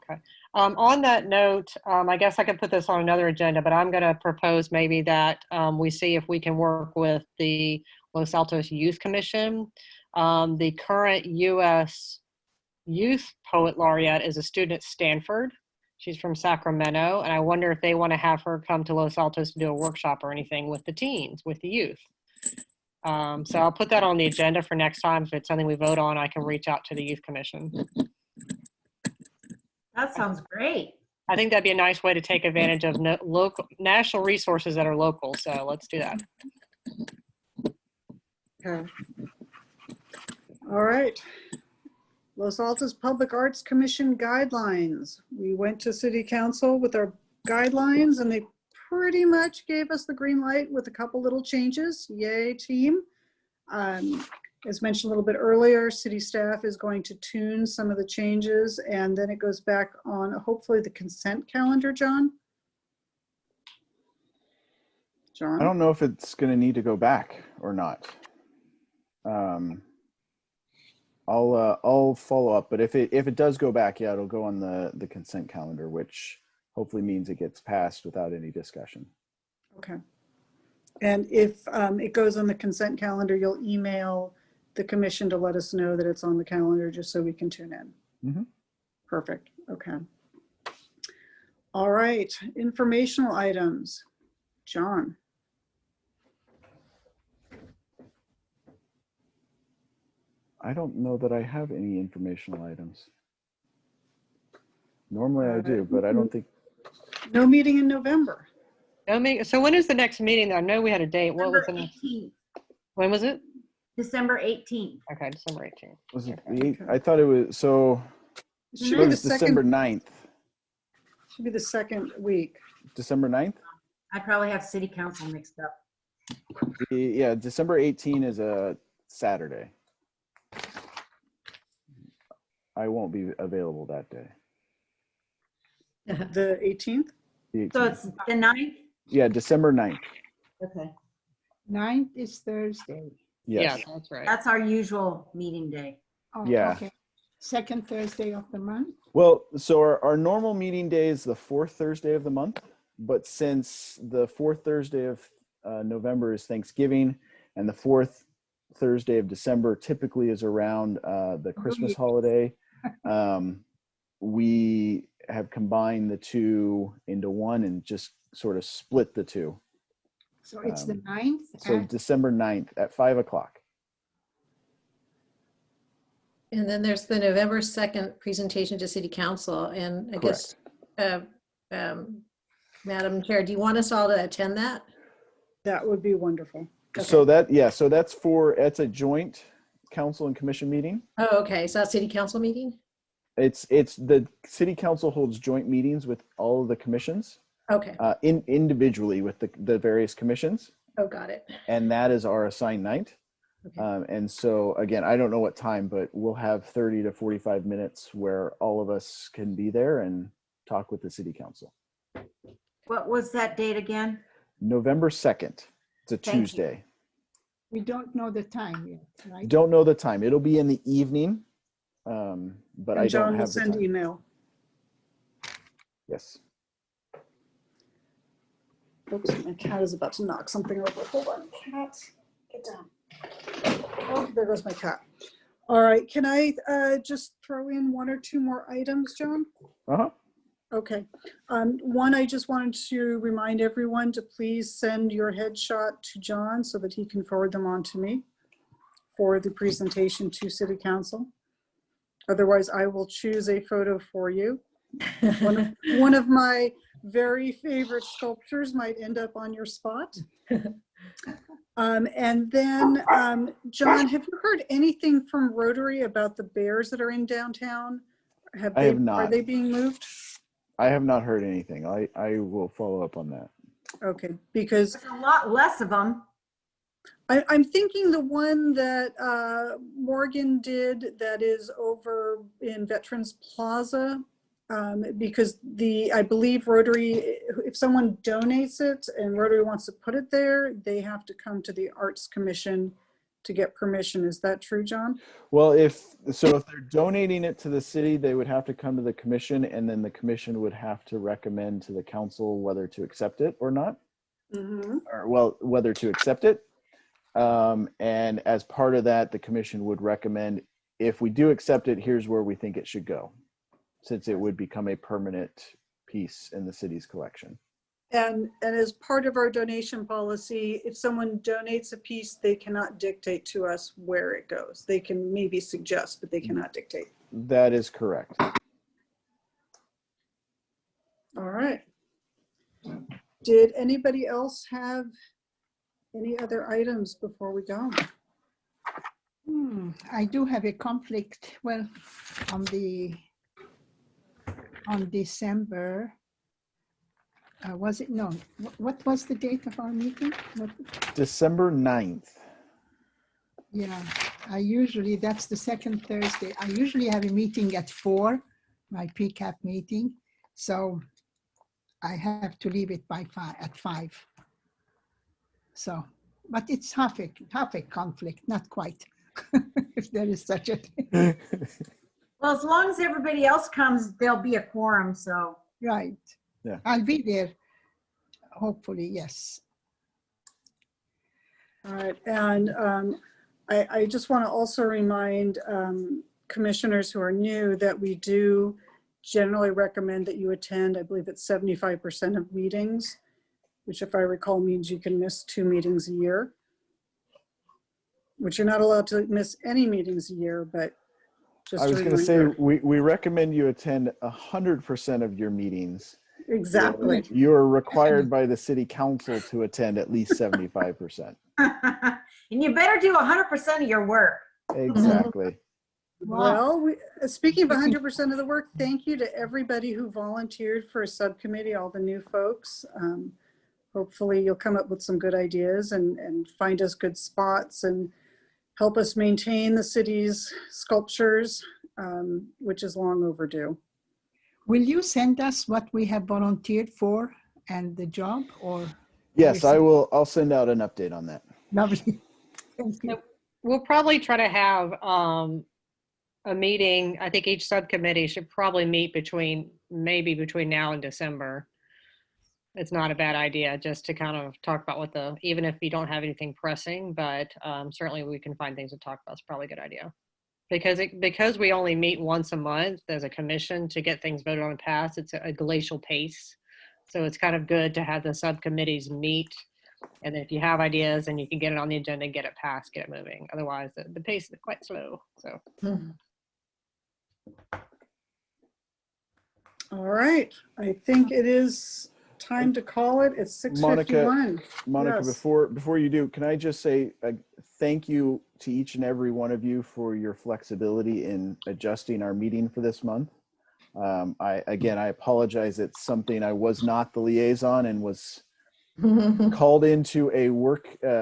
Okay. On that note, I guess I could put this on another agenda, but I'm going to propose maybe that we see if we can work with the Los Altos Youth Commission. The current U.S. Youth Poet Laureate is a student at Stanford. She's from Sacramento, and I wonder if they want to have her come to Los Altos to do a workshop or anything with the teens, with the youth. So I'll put that on the agenda for next time. If it's something we vote on, I can reach out to the Youth Commission. That sounds great. I think that'd be a nice way to take advantage of local national resources that are local. So let's do that. Okay. All right. Los Altos Public Arts Commission guidelines. We went to City Council with our guidelines and they pretty much gave us the green light with a couple little changes. Yay, team. As mentioned a little bit earlier, city staff is going to tune some of the changes and then it goes back on hopefully the consent calendar, John. I don't know if it's going to need to go back or not. I'll follow up, but if it does go back, yeah, it'll go on the consent calendar, which hopefully means it gets passed without any discussion. Okay. And if it goes on the consent calendar, you'll email the commission to let us know that it's on the calendar just so we can tune in. Mm-hmm. Perfect. Okay. All right. Informational items. John. I don't know that I have any informational items. Normally I do, but I don't think. No meeting in November. So when is the next meeting? I know we had a date. What was December the 18th. When was it? December 18th. Okay, December 18th. Was it Okay. the 8th? I thought it was, so It it should be the was December second, 9th. should be the second week. December 9th? I probably have city council mixed up. Yeah, December 18 is a Saturday. I won't be available that day. The 18th? The So 18th. it's the 9th? Yeah, December 9th. Okay. 9th is Thursday. Yes. Yeah, that's right. That's our usual meeting day. Oh, Yeah. Okay. Second Thursday of the month. Well, so our normal meeting day is the fourth Thursday of the month, but since the fourth Thursday of November is Thanksgiving and the fourth Thursday of December typically is around the Christmas holiday, we have combined the two into one and just sort of split the two. So it's the 9th. So December 9th at 5 o'clock. And then there's the November 2nd presentation to City Council. And I guess, Madam Chair, do you want us all to attend that? That would be wonderful. So that's a joint council and commission meeting. Oh, okay. So that's City Council meeting? It's the city council holds joint meetings with all of the commissions. Okay. Individually with the various commissions. Oh, got it. And that is our assigned night. Okay. And so again, I don't know what time, but we'll have 30 to 45 minutes where all of us can be there and talk with the city council. What was that date again? November 2nd. It's a Thank you. Tuesday. We don't know the time yet, right? Don't know the time. It'll be in the evening, but I And John don't will have the send time. email. Yes. Oops, my cat is about to knock something over. Hold on, cat, get down. Oh, there goes my cat. All right, can I just throw in one or two more items, John? Uh-huh. Okay. One, I just wanted to remind everyone to please send your headshot to John so that he can forward them on to me for the presentation to City Council. Otherwise, I will choose a photo for you. One of my very favorite sculptures might end up on your spot. And then, John, have you heard anything from Rotary about the bears that are in downtown? I have not. Are they being moved? I have not heard anything. I will follow up on that. Okay, because There's a lot less of them. I'm thinking the one that Morgan did that is over in Veterans Plaza, because I believe Rotary, if someone donates it and Rotary wants to put it there, they have to come to the Arts Commission to get permission. Is that true, John? Well, if they're donating it to the city, they would have to come to the commission, and then the commission would have to recommend to the council whether to accept it or not, or whether to accept it. And as part of that, the commission would recommend, if we do accept it, here's where we think it should go, since it would become a permanent piece in the city's collection. And as part of our donation policy, if someone donates a piece, they cannot dictate to us where it goes. They can maybe suggest, but they cannot dictate. That is correct. Did anybody else have any other items before we go? I do have a conflict. Well, on December, was it? No. What was the date of our meeting? December 9th. Yeah, that's the second Thursday. I usually have a meeting at 4, my PCAP meeting. So I have to leave it at 5. So, but it's half a conflict, not quite, if there is such a thing. Well, as long as everybody else comes, there'll be a quorum, so. Right. Yeah. I'll be there, hopefully, yes. All right, and I just want to also remind commissioners who are new that we do generally recommend that you attend. I believe it's 75% of meetings, which if I recall means you can miss 2 meetings a year, which you're not allowed to miss any meetings a year, but just I was going to say, we recommend you attend 100% of your meetings. Exactly. You're required by the city council to attend at least 75%. And you better do 100% of your work. Exactly. Well, speaking of 100% of the work, thank you to everybody who volunteered for a subcommittee, all the new folks. Hopefully you'll come up with some good ideas and find us good spots and help us maintain the city's sculptures, which is long overdue. Will you send us what we have volunteered for and the job, or? Yes, I will. I'll send out an update on that. Lovely. Thank you. We'll probably try to have a meeting. I think each subcommittee should probably meet between now and December. It's not a bad idea just to kind of talk about even if you don't have anything pressing, but certainly we can find things to talk about. It's probably a good idea. Because we only meet once a month as a commission to get things voted on and passed, it's a glacial pace. So it's kind of good to have the subcommittees meet. And if you have ideas and you can get it on the agenda and get it passed, get it moving. Otherwise, the pace is quite slow. So. All right. I think it is time to call it. It's 6:51. Monica, yes. before you do, can I just say thank you to each and every one of you for your flexibility in adjusting our meeting for this month. I apologize. It's something I was not the liaison and was called into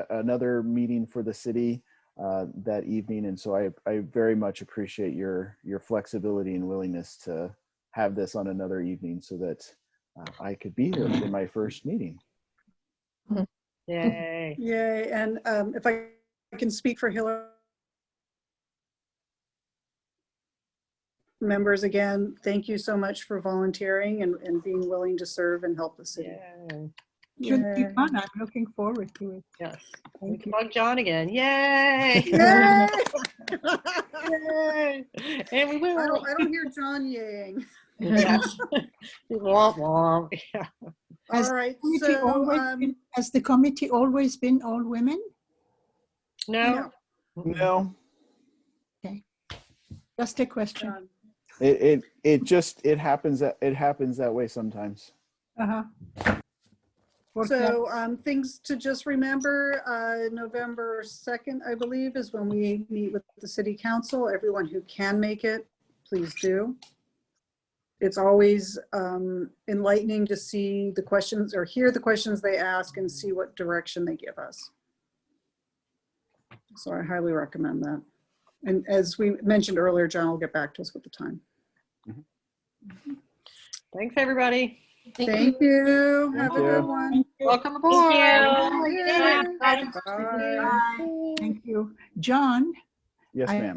another meeting for the city that evening. And so I very much appreciate your flexibility and willingness to have this on another evening so that I could be here for my first meeting. Yay. Yay. And if I can speak for Hillary members again, thank you so much for volunteering and being willing to serve and help the city. Should be fun. I'm looking forward to it. Yes. Thank you. Bug John again. Yay. Yay! Yay. And we will. I don't hear John yaying. Yes. Womp womp. Yeah. All right. So, has the committee always been all women? No. No. Okay. Just a question. It happens that way sometimes. So things to just remember, November 2nd, I believe, is when we meet with the city council. Everyone who can make it, please do. It's always enlightening to see the questions or hear the questions they ask and see what direction they give us. So I highly recommend that. And as we mentioned earlier, John will get back to us with the time. Thanks, everybody. Thank you. Have a good one. Welcome aboard. Thank you. Bye. Thank you. John? Yes, ma'am.